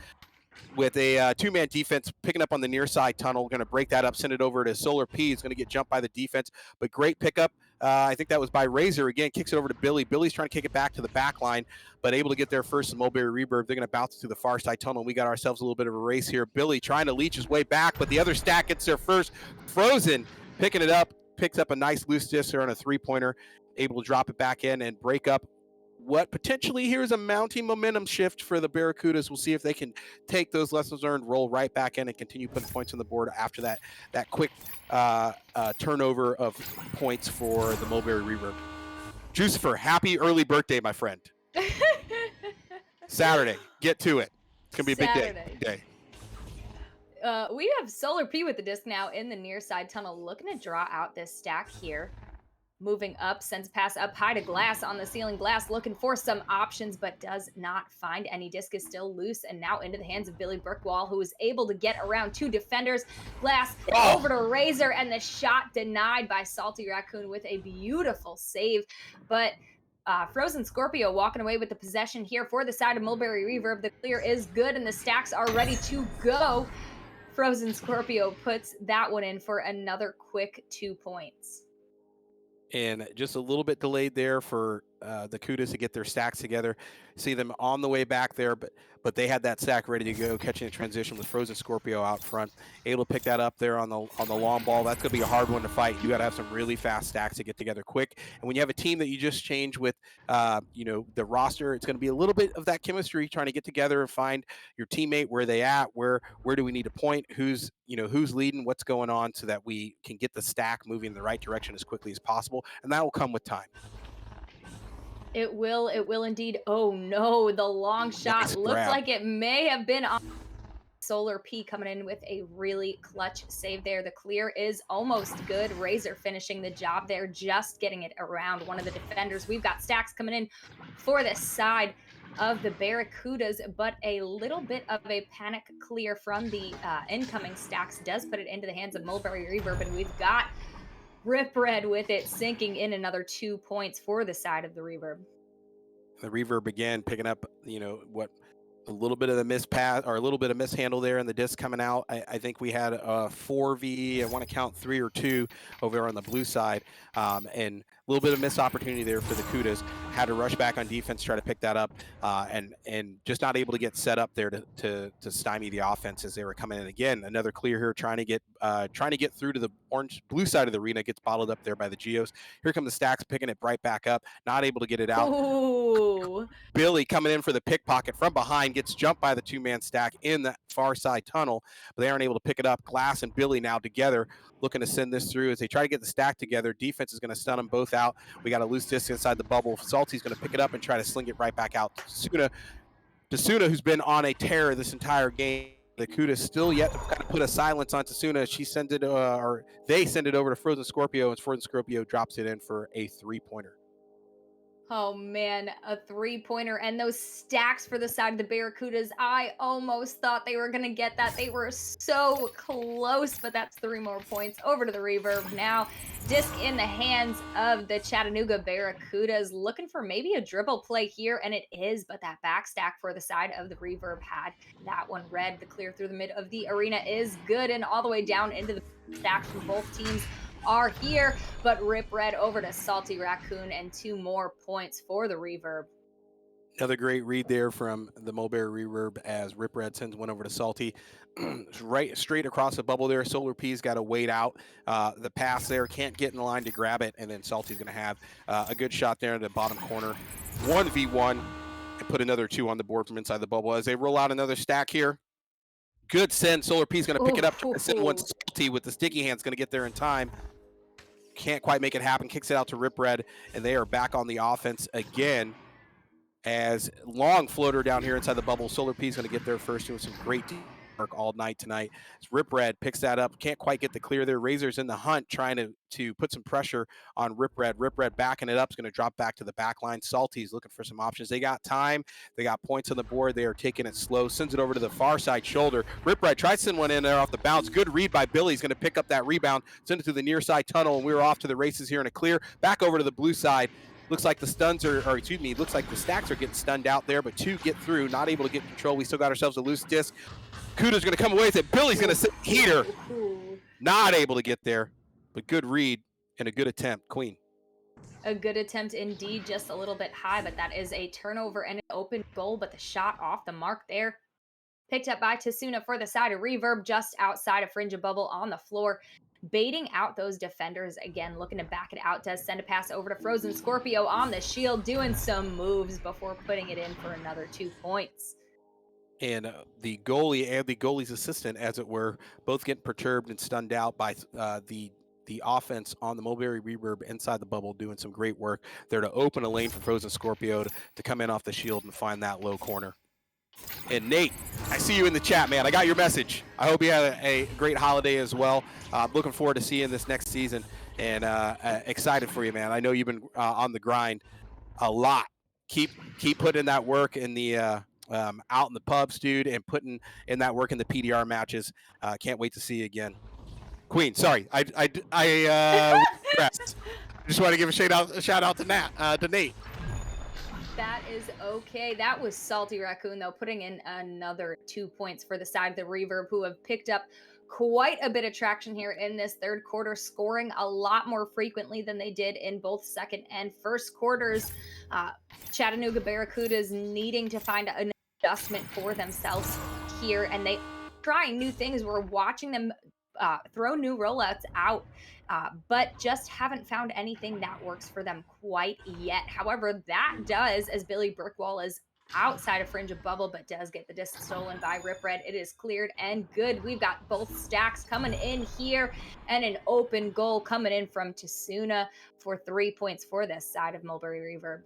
with a two-man defense picking up on the near side tunnel, going to break that up, send it over to Solar P. He's going to get jumped by the defense, but great pickup. I think that was by Razor. Again, kicks it over to Billy. Billy's trying to kick it back to the back line, but able to get there first in Mulberry Reverb. They're going to bounce to the far side tunnel. We got ourselves a little bit of a race here. Billy trying to leech his way back, but the other stack gets there first. Frozen picking it up, picks up a nice loose disc there on a three-pointer, able to drop it back in and break up what potentially here is a mounting momentum shift for the Barracudas. We'll see if they can take those lessons learned, roll right back in, and continue putting points on the board after that quick turnover of points for the Mulberry Reverb. Jucifer, happy early birthday, my friend. Saturday, get to it. It's going to be a big day. We have Solar P with the disc now in the near side tunnel, looking to draw out this stack here. Moving up, sends pass up high to Glass on the ceiling. Glass looking for some options, but does not find any. Disc is still loose, and now into the hands of Billy Brickwall, who is able to get around two defenders. Glass over to Razor, and the shot denied by Salty Raccoon with a beautiful save. But Frozen Scorpio walking away with the possession here for the side of Mulberry Reverb. The clear is good, and the stacks are ready to go. Frozen Scorpio puts that one in for another quick 2 points. And just a little bit delayed there for the Kudas to get their stacks together. See them on the way back there, but they had that stack ready to go, catching a transition with Frozen Scorpio out front, able to pick that up there on the long ball. That's going to be a hard one to fight. You got to have some really fast stacks to get together quick. And when you have a team that you just changed with, the roster, it's going to be a little bit of that chemistry, trying to get together and find your teammate, where they at, where do we need to point, who's leading, what's going on, so that we can get the stack moving in the right direction as quickly as possible. And that will come with time. It will indeed. Oh no, the long shot looked like it may have been on. Solar P coming in with a really clutch save there. The clear is almost good. Razor finishing the job there, just getting it around one of the defenders. We've got stacks coming in for the side of the Barracudas, but a little bit of a panic clear from the incoming stacks does put it into the hands of Mulberry Reverb, and we've got Rip Red with it, sinking in another 2 points for the side of the Reverb. The Reverb again picking up, what a little bit of the mispass or a little bit of mishandle there and the disc coming out. I think we had a 4v, I want to count 3 or 2 over on the blue side, and a little bit of missed opportunity there for the Cudas. Had to rush back on defense, try to pick that up, and just not able to get set up there to stymie the offense as they were coming in. Again, another clear here, trying to get through to the blue side of the arena, gets bottled up there by the Geos. Here come the Stacks, picking it right back up, not able to get it out. Ooh. Billy coming in for the pickpocket from behind, gets jumped by the 2-man stack in the far side tunnel, but they aren't able to pick it up. Glass and Billy now together looking to send this through as they try to get the stack together. Defense is going to stun them both out. We got a loose disc inside the bubble. Salty's going to pick it up and try to sling it right back out to Tasuna, who's been on a tear this entire game. The Cuda still yet to kind of put a silence on Tasuna. She sends it, or they send it over to Frozen Scorpio, and Frozen Scorpio drops it in for a 3-pointer. Oh man, a 3-pointer and those stacks for the side of the Barracudas. I almost thought they were going to get that. They were so close, but that's 3 more points over to the Reverb now. Disc in the hands of the Chattanooga Barracudas, looking for maybe a dribble play here, and it is, but that back stack for the side of the Reverb had that one red. The clear through the mid of the arena is good, and all the way down into the stacks from both teams are here, but Rip Red over to Salty Raccoon, and 2 more points for the Reverb. Another great read there from the Mulberry Reverb as Rip Red sends one over to Salty. Right straight across the bubble there. Solar P's got to wait out the pass there, can't get in the line to grab it, and then Salty's going to have a good shot there in the bottom corner. 1v1, and put another 2 on the board from inside the bubble as they roll out another stack here. Good send. Solar P's going to pick it up, try to send one Salty with the sticky hands, going to get there in time. Can't quite make it happen, kicks it out to Rip Red, and they are back on the offense again as long floater down here inside the bubble. Solar P is going to get there first, doing some great work all night tonight. As Rip Red picks that up, can't quite get the clear there. Razor's in the hunt, trying to put some pressure on Rip Red. Rip Red backing it up, is going to drop back to the back line. Salty's looking for some options. They got time, they got points on the board. They are taking it slow, sends it over to the far side shoulder. Rip Red tries to send one in there off the bounce. Good read by Billy. He's going to pick up that rebound, send it through the near side tunnel, and we were off to the races here in a clear. Back over to the blue side. Looks like the looks like the stacks are getting stunned out there, but 2 get through, not able to get control. We still got ourselves a loose disc. Kuda's going to come away with it. Billy's going to sit heater. Not able to get there, but good read and a good attempt. Queen. A good attempt indeed, just a little bit high, but that is a turnover and an open goal, but the shot off the mark there. Picked up by Tasuna for the side of Reverb, just outside of Fringe of Bubble on the floor. Baiting out those defenders again, looking to back it out. Does send a pass over to Frozen Scorpio on the shield, doing some moves before putting it in for another 2 points. And the goalie and the goalie's assistant, as it were, both getting perturbed and stunned out by the offense on the Mulberry Reverb inside the bubble, doing some great work there to open a lane for Frozen Scorpio to come in off the shield and find that low corner. And Nate, I see you in the chat, man. I got your message. I hope you had a great holiday as well. Looking forward to seeing this next season, and excited for you, man. I know you've been on the grind a lot. Keep putting that work in the out in the pubs, dude, and putting in that work in the PDR matches. Can't wait to see you again. Queen, sorry, I just want to give a shout out to Nate. That is okay. That was Salty Raccoon, though, putting in another 2 points for the side of the Reverb, who have picked up quite a bit of traction here in this third quarter, scoring a lot more frequently than they did in both second and first quarters. Chattanooga Barracudas needing to find an adjustment for themselves here, and they trying new things. We're watching them throw new rollouts out, but just haven't found anything that works for them quite yet. However, that does, as Billy Brickwall is outside of Fringe of Bubble, but does get the disc stolen by Rip Red. It is cleared and good. We've got both stacks coming in here, and an open goal coming in from Tasuna for 3 points for this side of Mulberry Reverb.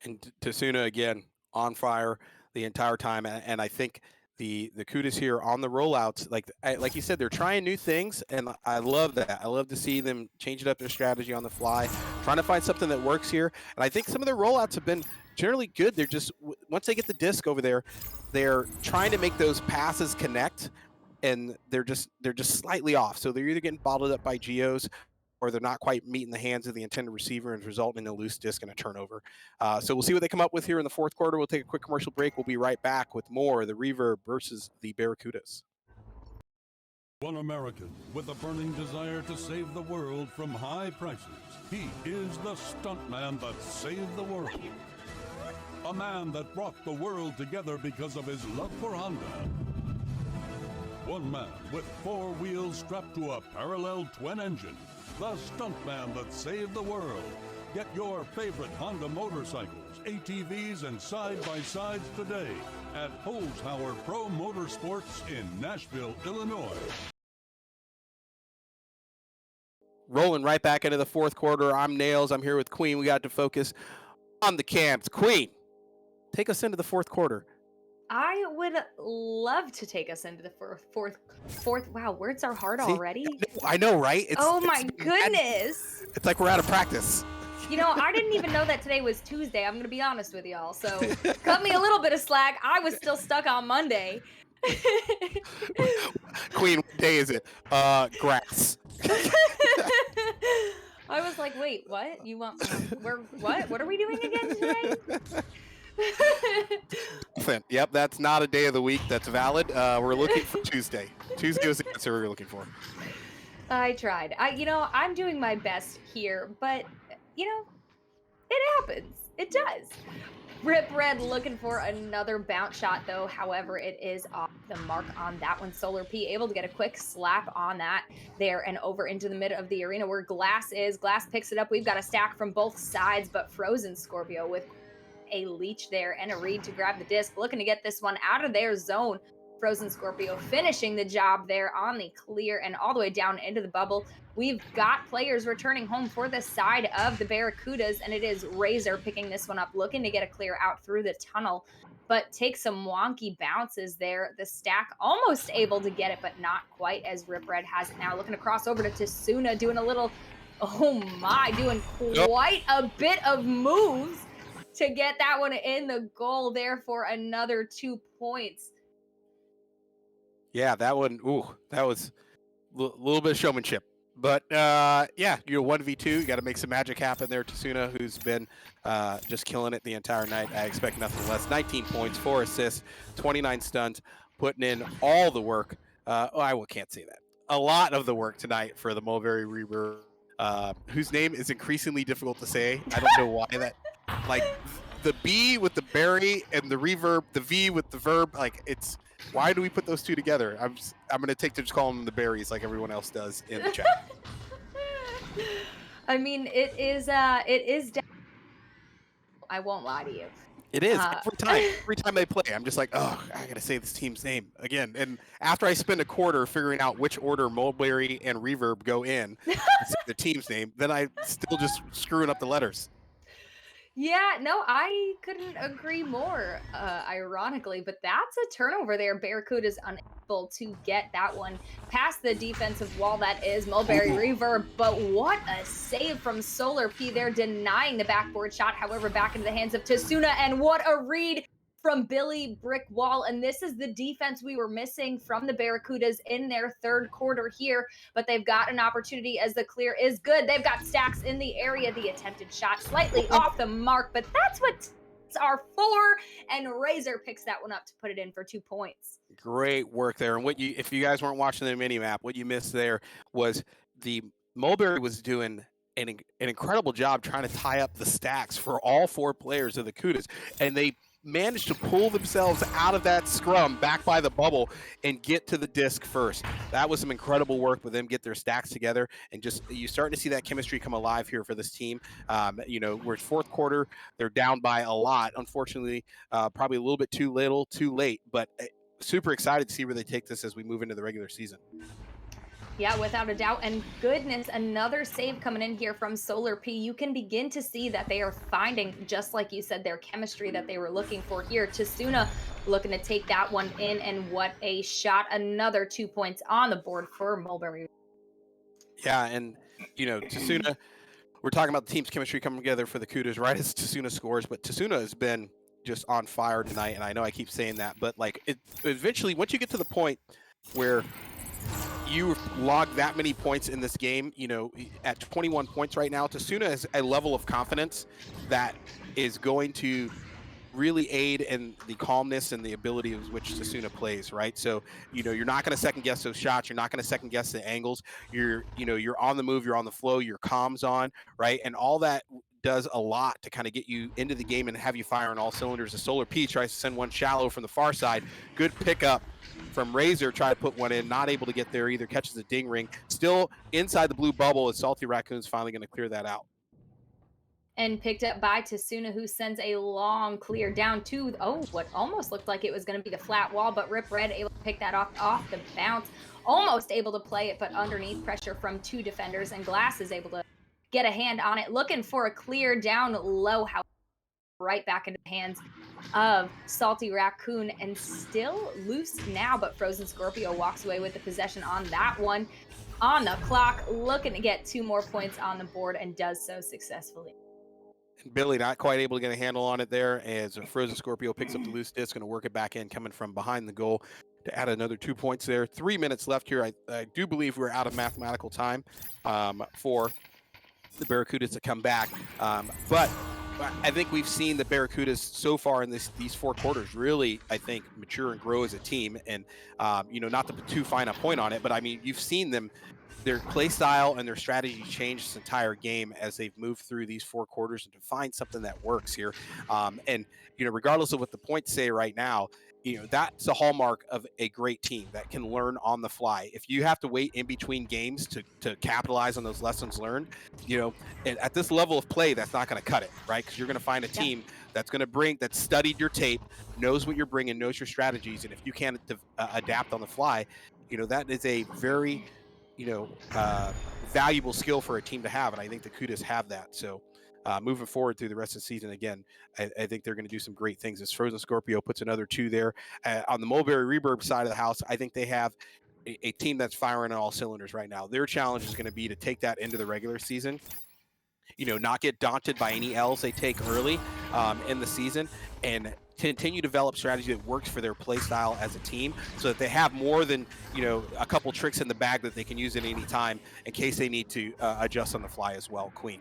And Tasuna, again, on fire the entire time, and I think the Kudas here on the rollouts, like you said, they're trying new things, and I love that. I love to see them changing up their strategy on the fly, trying to find something that works here. And I think some of their rollouts have been generally good. They're just, once they get the disc over there, they're trying to make those passes connect, and they're just slightly off. So they're either getting bottled up by Geos, or they're not quite meeting the hands of the intended receiver and resulting in a loose disc and a turnover. So we'll see what they come up with here in the fourth quarter. We'll take a quick commercial break. We'll be right back with more of the Reverb versus the Barracudas. One American with a burning desire to save the world from high prices. He is the stuntman that saved the world. A man that brought the world together because of his love for Honda. One man with 4 wheels strapped to a parallel twin engine. The stuntman that saved the world. Get your favorite Honda motorcycles, ATVs, and side-by-sides today at Holzhauer Pro Motorsports in Nashville, Illinois. Rolling right back into the fourth quarter. I'm Nails. I'm here with Queen. We got to focus on the camps. Queen, take us into the fourth quarter. I would love to take us into the fourth. Wow, words are hard See? already. I know, right? Oh my goodness. It's like we're out of practice. You know, I didn't even know that today was Tuesday. I'm going to be honest with y'all. So cut me a little bit of slack. I was still stuck on Monday. Queen, what day is it? Grass. I was like, wait, what? You want, what? What are we doing again today? Yep, that's not a day of the week that's valid. We're looking for Tuesday. Tuesday was the answer we were looking for. I tried. I'm doing my best here, but it happens. It does. Rip Red looking for another bounce shot though. However, it is off the mark on that one. Solar P able to get a quick slap on that there and over into the mid of the arena where Glass is. Glass picks it up. We've got a stack from both sides, but Frozen Scorpio with a leech there and a read to grab the disc, looking to get this one out of their zone. Frozen Scorpio finishing the job there on the clear and all the way down into the bubble. We've got players returning home for the side of the Barracudas, and it is Razor picking this one up, looking to get a clear out through the tunnel, but take some wonky bounces there. The stack almost able to get it, but not quite, as Rip Red has it now. Looking to cross over to Tsuna, doing a little, doing quite a bit of moves to get that one in the goal there for another 2 points. Yeah, that one, that was a little bit of showmanship. But, yeah, 1v2, you got to make some magic happen there. Tsuna, who's been just killing it the entire night. I expect nothing less. 19 points, 4 assists, 29 stuns, putting in all the work. I can't say that. A lot of the work tonight for the Mulberry Reverb, whose name is increasingly difficult to say. I don't know why that, like, the B with the berry and the reverb, the V with the verb, like, it's, why do we put those two together? I'm going to take to just call them the berries like everyone else does in the chat. I mean, it is I won't lie to you. It is. Every time they play, I'm just like, I got to say this team's name again. And after I spend a quarter figuring out which order Mulberry and Reverb go in, the team's name, then I still just screwing up the letters. Yeah, no, I couldn't agree more, ironically, but that's a turnover there. Barracuda's unable to get that one past the defensive wall that is Mulberry Reverb, but what a save from Solar P there, denying the backboard shot, however, back into the hands of Tsuna, and what a read from Billy Brick Wall, and this is the defense we were missing from the Barracudas in their third quarter here, but they've got an opportunity as the clear is good. They've got stacks in the area. The attempted shot slightly off the mark, but that's what are for, and Razor picks that one up to put it in for 2 points. Great work there. And if you guys weren't watching the mini map, what you missed there was the Mulberry was doing an incredible job trying to tie up the stacks for all 4 players of the Cudas, and they managed to pull themselves out of that scrum back by the bubble and get to the disc first. That was some incredible work with them, get their stacks together, and just you're starting to see that chemistry come alive here for this team. We're fourth quarter, they're down by a lot, unfortunately, probably a little bit too late, but super excited to see where they take this as we move into the regular season. Yeah, without a doubt. And goodness, another save coming in here from Solar P. You can begin to see that they are finding, just like you said, their chemistry that they were looking for here. Tsuna looking to take that one in, and what a shot. Another 2 points on the board for Mulberry. Yeah, and, Tsuna, we're talking about the team's chemistry coming together for the Cudas right as Tsuna scores, but Tsuna has been just on fire tonight, and I know I keep saying that, but, like, it eventually, once you get to the point where you log that many points in this game, at 21 points right now, Tasuna has a level of confidence that is going to really aid in the calmness and the ability of which Tasuna plays, right? So, you're not going to second guess those shots. You're not going to second guess the angles. You're on the move, you're on the flow, your comms on, right? And all that does a lot to kind of get you into the game and have you fire on all cylinders. The Solar P tries to send one shallow from the far side. Good pickup from Razor, try to put one in, not able to get there either, catches a ding ring. Still inside the blue bubble, as Salty Raccoon's finally going to clear that out. And picked up by Tasuna, who sends a long clear down to, what almost looked like it was going to be the flat wall, but Rip Red able to pick that off the bounce. Almost able to play it, but underneath pressure from two defenders, and Glass is able to get a hand on it, looking for a clear down low, how right back into the hands of Salty Raccoon, and still loose now, but Frozen Scorpio walks away with the possession on that one. On the clock, looking to get 2 more points on the board, and does so successfully. Billy not quite able to get a handle on it there, as Frozen Scorpio picks up the loose disc, going to work it back in, coming from behind the goal to add another 2 points there. 3 minutes left here. I do believe we're out of mathematical time for the Barracudas to come back. But I think we've seen the Barracudas so far in these 4 quarters really, I think, mature and grow as a team. And, not to put too fine a point on it, but I mean, you've seen them, their play style and their strategy change this entire game as they've moved through these 4 quarters and to find something that works here. And, regardless of what the points say right now, that's a hallmark of a great team that can learn on the fly. If you have to wait in between games to capitalize on those lessons learned, and at this level of play, that's not going to cut it, right? Because you're going to find a team that's going to that's studied your tape, knows what you're bringing, knows your strategies. And if you can't adapt on the fly, that is a very, valuable skill for a team to have. And I think the Kudas have that. So moving forward through the rest of the season, again, I think they're going to do some great things. As Frozen Scorpio puts another 2 there. On the Mulberry Reverb side of the house, I think they have a team that's firing on all cylinders right now. Their challenge is going to be to take that into the regular season, not get daunted by any L's they take early in the season, and continue to develop strategy that works for their play style as a team, so that they have more than a couple tricks in the bag that they can use at any time in case they need to adjust on the fly as well. Queen.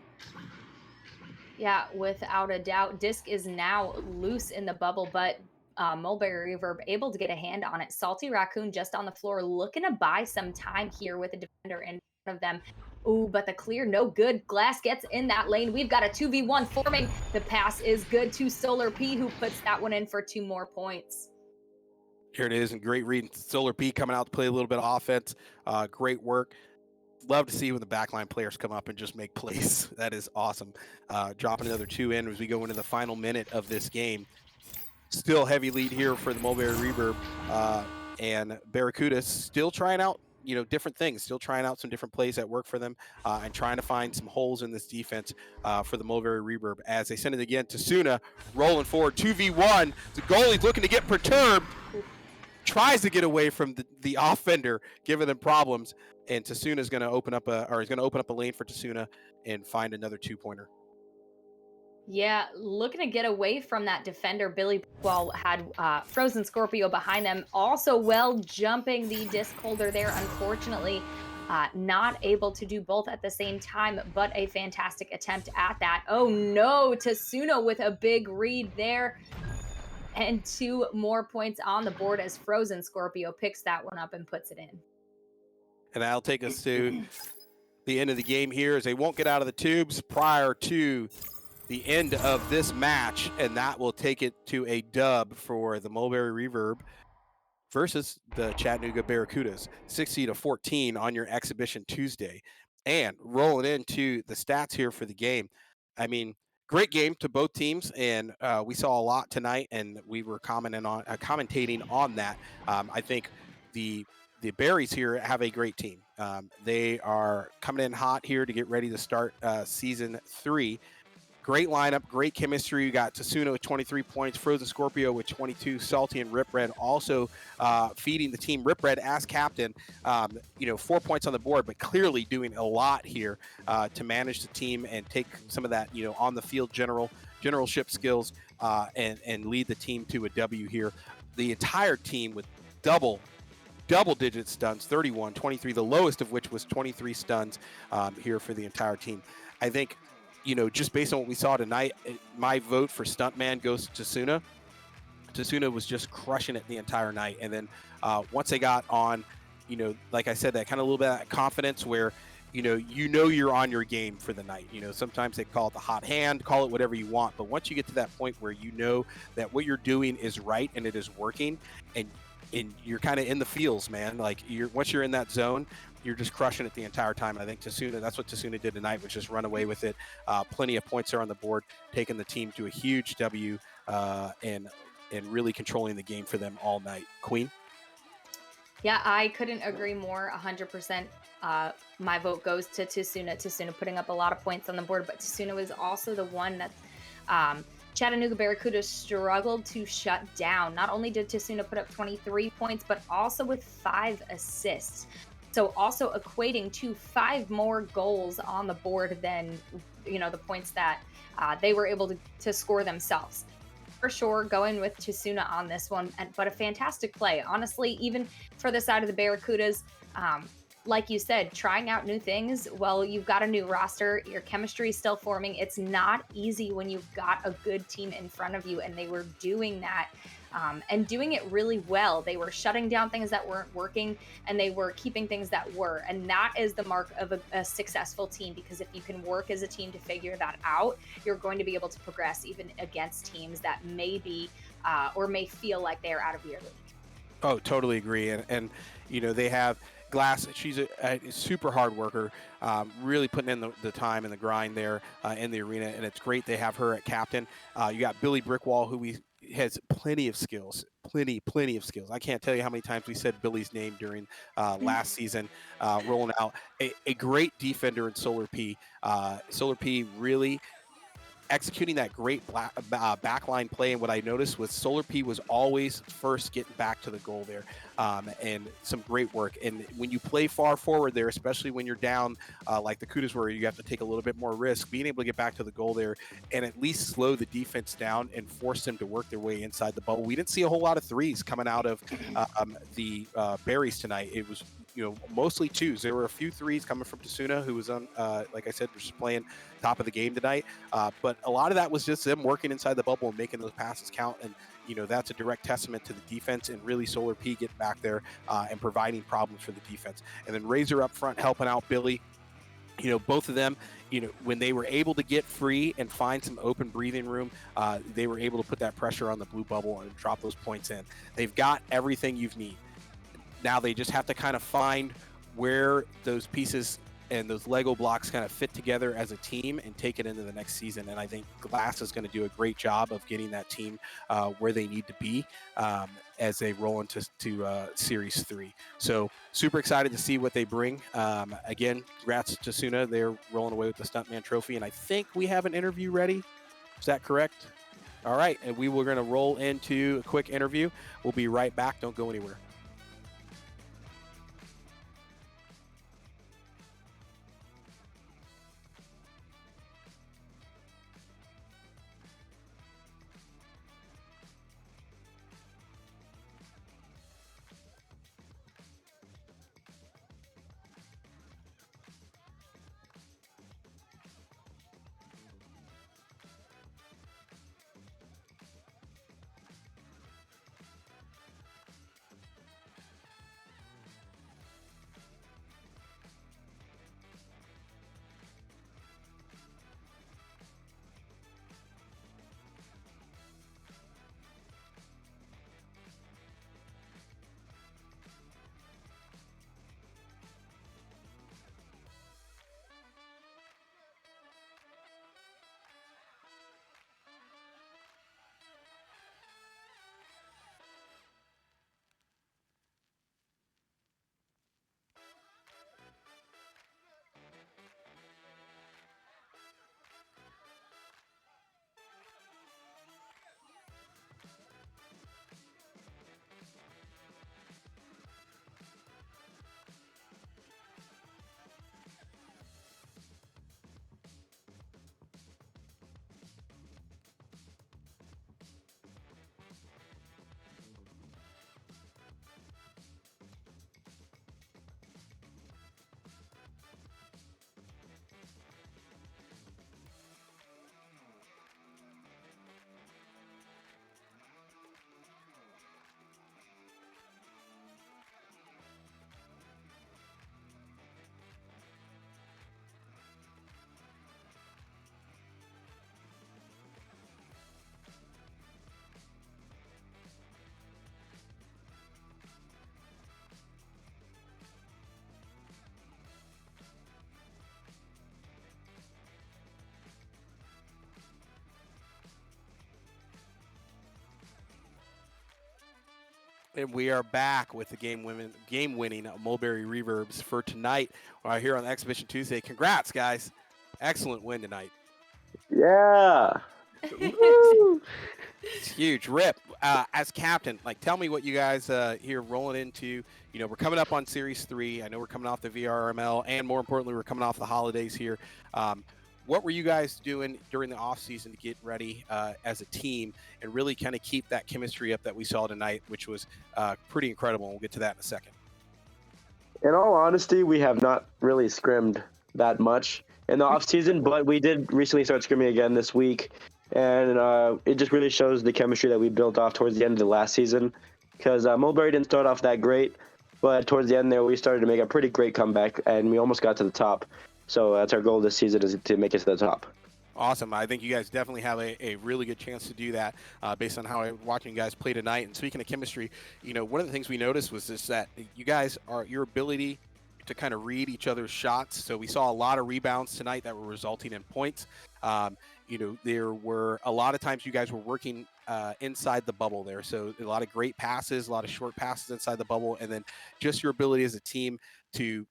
Yeah, without a doubt. Disc is now loose in the bubble, but Mulberry Reverb able to get a hand on it. Salty Raccoon just on the floor, looking to buy some time here with a defender in front of them. Ooh, but the clear, no good. Glass gets in that lane. We've got a 2v1 forming. The pass is good to Solar P, who puts that one in for 2 more points. Here it is, and great reading. Solar P coming out to play a little bit of offense. Great work. Love to see when the backline players come up and just make plays. That is awesome. Dropping another 2 in as we go into the final minute of this game. Still heavy lead here for the Mulberry Reverb, and Barracudas still trying out different things, still trying out some different plays that work for them, and trying to find some holes in this defense for the Mulberry Reverb as they send it again to Suna, rolling forward 2v1. The goalie's looking to get perturbed, tries to get away from the offender, giving them problems, and Tasuna is going to open up a lane for Tasuna and find another 2-pointer. Yeah, looking to get away from that defender. Billy had Frozen Scorpio behind them. Also well jumping the disc holder there. Unfortunately, not able to do both at the same time, but a fantastic attempt at that. Oh no, Tasuna with a big read there. And 2 more points on the board as Frozen Scorpio picks that one up and puts it in. And that'll take us to the end of the game here, as they won't get out of the tubes prior to the end of this match, and that will take it to a dub for the Mulberry Reverb versus the Chattanooga Barracudas, 60-14 on your exhibition Tuesday. And rolling into the stats here for the game, I mean, great game to both teams, and we saw a lot tonight, and we were commentating on that. I think the Berries here have a great team. They are coming in hot here to get ready to start season 3. Great lineup, great chemistry. You got Tasuna with 23 points, Frozen Scorpio with 22, Salty and Rip Red also feeding the team. Rip Red as captain, 4 points on the board, but clearly doing a lot here to manage the team and take some of that, on the field generalship skills and lead the team to a W here. The entire team with double double-digit stuns, 31, 23, the lowest of which was 23 stuns here for the entire team. I think, just based on what we saw tonight, my vote for Stuntman goes to Tsuna. Tsuna was just crushing it the entire night. And then once they got on, like I said, that kind of little bit of that confidence where, you're on your game for the night. Sometimes they call it the hot hand, call it whatever you want. But once you get to that point where you know that what you're doing is right and it is working, and you're kind of in the feels, man. Like once you're in that zone, you're just crushing it the entire time. And I think Tsuna, that's what Tsuna did tonight, was just run away with it. Plenty of points there on the board, taking the team to a huge W and really controlling the game for them all night. Queen? Yeah, I couldn't agree more. 100%. My vote goes to Tsuna. Tsuna putting up a lot of points on the board, but Tsuna was also the one that Chattanooga Barracudas struggled to shut down. Not only did Tsuna put up 23 points, but also with 5 assists. So also equating to 5 more goals on the board than, the points that they were able to score themselves. For sure, going with Tsuna on this one, but a fantastic play. Honestly, even for the side of the Barracudas, like you said, trying out new things. Well, you've got a new roster. Your chemistry is still forming. It's not easy when you've got a good team in front of you, and they were doing that and doing it really well. They were shutting down things that weren't working, and they were keeping things that were. And that is the mark of a successful team, because if you can work as a team to figure that out, you're going to be able to progress even against teams that may be or may feel like they're out of your league. Oh, totally agree. And they have Glass. She's a super hard worker, really putting in the time and the grind there in the arena. And it's great they have her at captain. You got Billy Brickwall, who has plenty of skills, plenty of skills. I can't tell you how many times we said Billy's name during last season, rolling out a great defender in Solar P. Solar P really executing that great backline play. And what I noticed was Solar P was always first getting back to the goal there, and some great work. And when you play far forward there, especially when you're down like the Cudas were, you have to take a little bit more risk. Being able to get back to the goal there and at least slow the defense down and force them to work their way inside the bubble. We didn't see a whole lot of threes coming out of the Berries tonight. It was mostly twos. There were a few threes coming from Tsuna, who was on, like I said, just playing top of the game tonight. But a lot of that was just them working inside the bubble and making those passes count. And, that's a direct testament to the defense and really Solar P getting back there and providing problems for the defense. And then Razor up front helping out Billy. Both of them, when they were able to get free and find some open breathing room, they were able to put that pressure on the blue bubble and drop those points in. They've got everything you need. Now they just have to kind of find where those pieces and those Lego blocks kind of fit together as a team and take it into the next season. And I think Glass is going to do a great job of getting that team where they need to be as they roll into Series 3. So super excited to see what they bring. Again, congrats to Tsuna. They're rolling away with the Stuntman Trophy. And I think we have an interview ready. Is that correct? All right. And we were going to roll into a quick interview. We'll be right back. Don't go anywhere. And we are back with the game-winning Mulberry Reverbs for tonight here on Exhibition Tuesday. Congrats, guys. Excellent win tonight. Yeah. Woo! It's huge. Rip, as captain, tell me what you guys here rolling into. You know, we're coming up on Series 3. I know we're coming off the VRML, and more importantly, we're coming off the holidays here. What were you guys doing during the offseason to get ready as a team and really kind of keep that chemistry up that we saw tonight, which was pretty incredible? And we'll get to that in a second. In all honesty, we have not really scrimmed that much in the offseason, but we did recently start scrimming again this week. And it just really shows the chemistry that we built off towards the end of the last season. Because Mulberry didn't start off that great, but towards the end there, we started to make a pretty great comeback, and we almost got to the top. So that's our goal this season, is to make it to the top. Awesome. I think you guys definitely have a really good chance to do that based on how I'm watching you guys play tonight. And speaking of chemistry, you know, one of the things we noticed was just that you guys your ability to kind of read each other's shots. So we saw a lot of rebounds tonight that were resulting in points. You know, there were a lot of times you guys were working inside the bubble there. So a lot of great passes, a lot of short passes inside the bubble. And then just your ability as a team to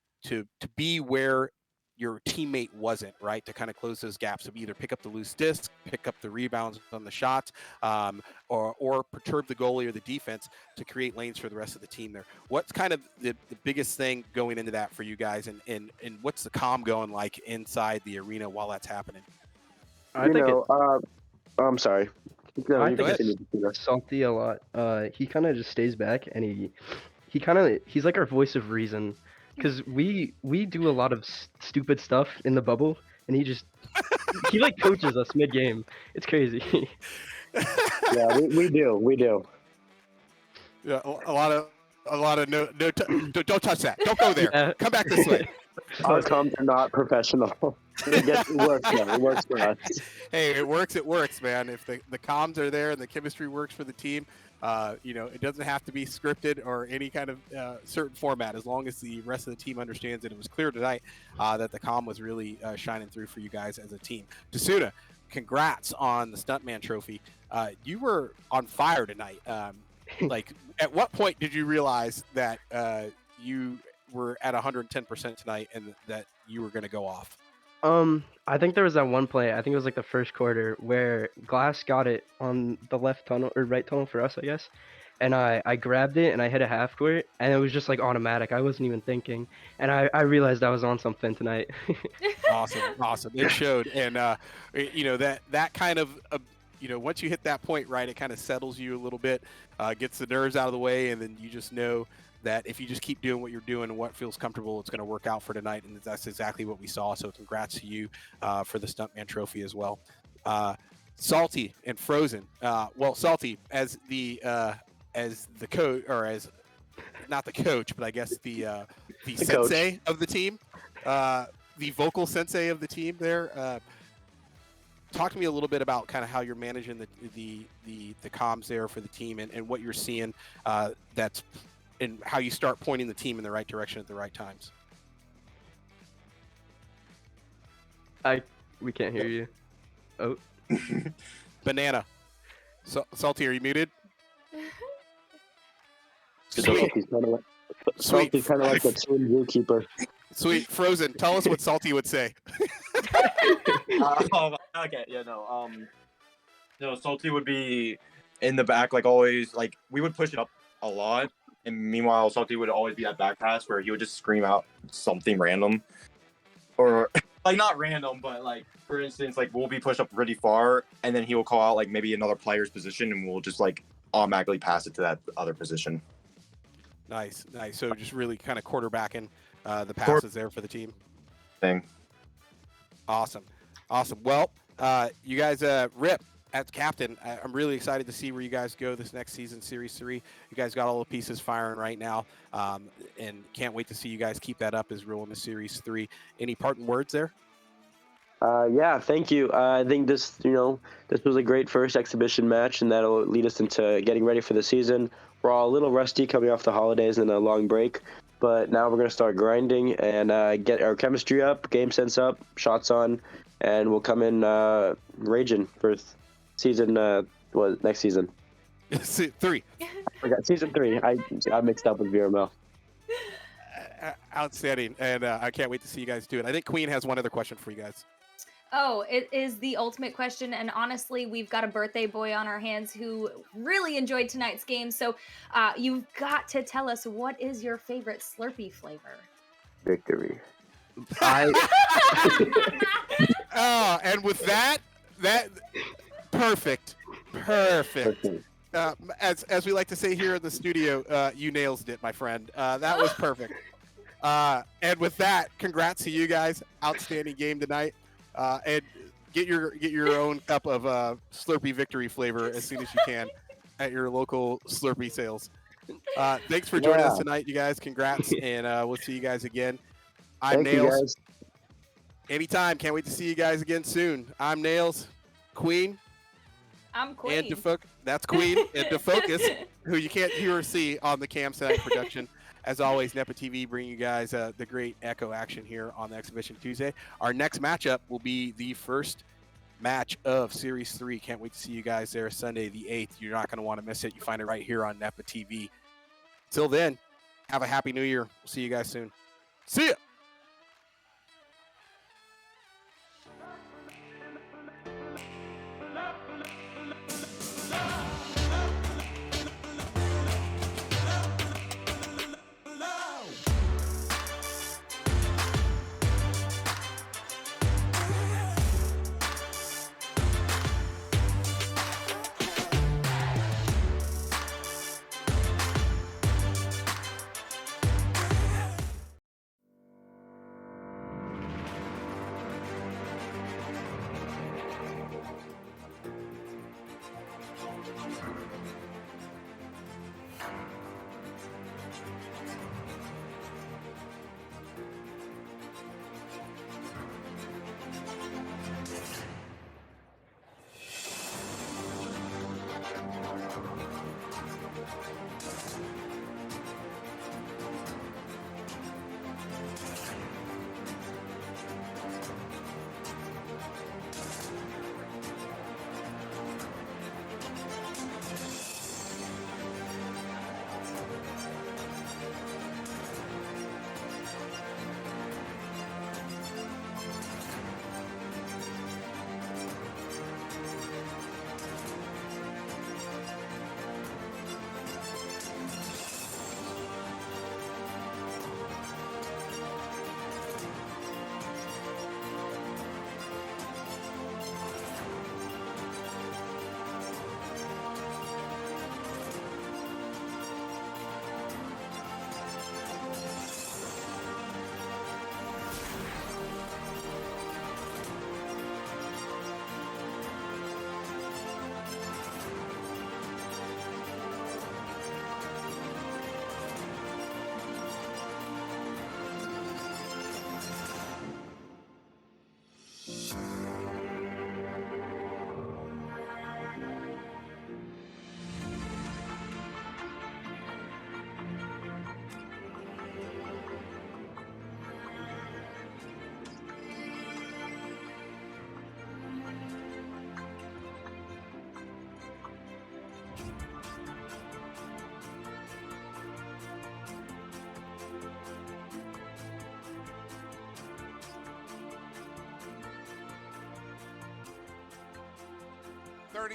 be where your teammate wasn't, right, to kind of close those gaps, to either pick up the loose disc, pick up the rebounds on the shots, or perturb the goalie or the defense to create lanes for the rest of the team there. What's kind of the biggest thing going into that for you guys, and what's the comm going like inside the arena while that's happening? I'm sorry. No, I you think continue. it's Salty a lot. He kind of just stays back, and he's like our voice of reason. Because we do a lot of stupid stuff in the bubble, and he like coaches us mid-game. It's crazy. Yeah, we do. Yeah, a lot of no don't touch that. Don't go there. Yeah. Come back this way. Our comms are not professional. It works, though. It works for us. Hey, it works, man. If the comms are there and the chemistry works for the team, you know, it doesn't have to be scripted or any kind of certain format, as long as the rest of the team understands it. It was clear tonight that the comm was really shining through for you guys as a team. Tasuna, congrats on the Stuntman Trophy. You were on fire tonight. Like, at what point did you realize that you were at 110% tonight and that you were going to go off? I think there was that one play, I think it was like the first quarter, where Glass got it on the left tunnel, or right tunnel for us, I guess. And I grabbed it and I hit a half court, and it was just like automatic. I wasn't even thinking. And I realized I was on something tonight. Awesome. It showed. And, you know, that kind of, you know, once you hit that point, right, it kind of settles you a little bit, gets the nerves out of the way, and then you just know that if you just keep doing what you're doing and what feels comfortable, it's going to work out for tonight. And that's exactly what we saw. So congrats to you for the Stuntman Trophy as well. Salty and Frozen. Well, Salty as the coach, or as not the coach, but I guess the sensei coach of the team, the vocal sensei of the team there. Talk to me a little bit about kind of how you're managing the comms there for the team, and what you're seeing that's and how you start pointing the team in the right direction at the right times. We can't hear you. Oh. Banana. Salty, are you muted? Salty's kind of like the team zookeeper. Sweet. Frozen, tell us what Salty would say. Okay, yeah, no. No, Salty would be in the back, like always. Like, we would push it up a lot, and meanwhile, Salty would always be that back pass where he would just scream out something random, or like not random, but like, for instance, like we'll be pushed up pretty far, and then he will call out like maybe another player's position, and we'll just like automatically pass it to that other position. Nice. So just really kind of quarterbacking the passes there for the team. Thing. Awesome. Well, you guys, Rip, as captain, I'm really excited to see where you guys go this next season, Series 3. You guys got all the pieces firing right now, and can't wait to see you guys keep that up as real in the Series 3. Any parting words there? Yeah, thank you. I think this was a great first exhibition match, and that'll lead us into getting ready for the season. We're all a little rusty coming off the holidays and a long break, but now we're going to start grinding and get our chemistry up, game sense up, shots on, and we'll come in raging for season next season. 3. I forgot. Season 3. I mixed up with VRML. Outstanding, and I can't wait to see you guys do it. I think Queen has one other question for you guys. Oh, it is the ultimate question, and honestly, we've got a birthday boy on our hands who really enjoyed tonight's game. So, you've got to tell us, what is your favorite Slurpee flavor? Victory. Oh, and with that perfect. As we like to say here in the studio, you nailed it, my friend. That was perfect. And with that, congrats to you guys. Outstanding game tonight. And get your own cup of Slurpee Victory flavor as soon as you can at your local Slurpee sales. Thanks for joining us tonight, you guys. Congrats, and we'll see you guys again. I'm Thank you, Nails. guys. Anytime. Can't wait to see you guys again soon. I'm Nails. Queen. I'm Queen. And that's Queen. And Defocus, who you can't hear or see on the Cam Tonight production. As always, NEPA TV bringing you guys the great Echo action here on the Exhibition Tuesday. Our next matchup will be the first match of Series 3. Can't wait to see you guys there Sunday the 8th. You're not going to want to miss it. You find it right here on NEPA TV. Till then, have a happy new year. We'll see you guys soon. See ya!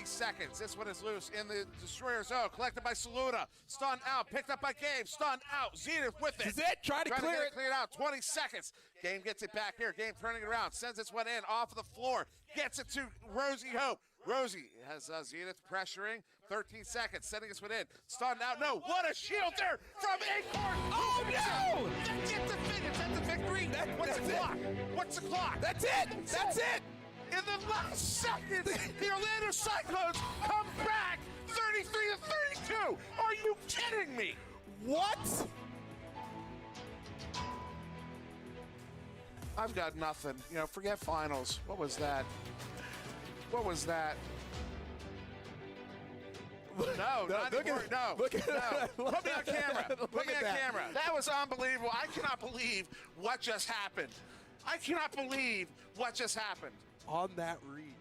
Seconds. This one is loose in the destroyer zone. Collected by Saluna. Stunned out. Picked up by Game. Stunned out. Zenith with it. This is it. Try to clear get it. Cleared out. 20 seconds. Game gets it back here. Game turning it around. Sends this one in off of the floor. Gets it to Rosie Hope. Rosie has Zenith pressuring. 13 seconds. Sending this one in. Stunned out. No. What a shield there from Acorn. Oh, no. Get the finish. That's the victory. What's the clock? What's the clock? That's it. That's it. In the last second, the Orlando Cyclones come back 33 to 32. Are you kidding me? What? I've got nothing. You know, forget finals. What was that? What was that? No, not anymore. No. Look at that. Put me on camera. Put me on that. camera. That was unbelievable. I cannot believe what just happened. I cannot believe what just happened. On that read.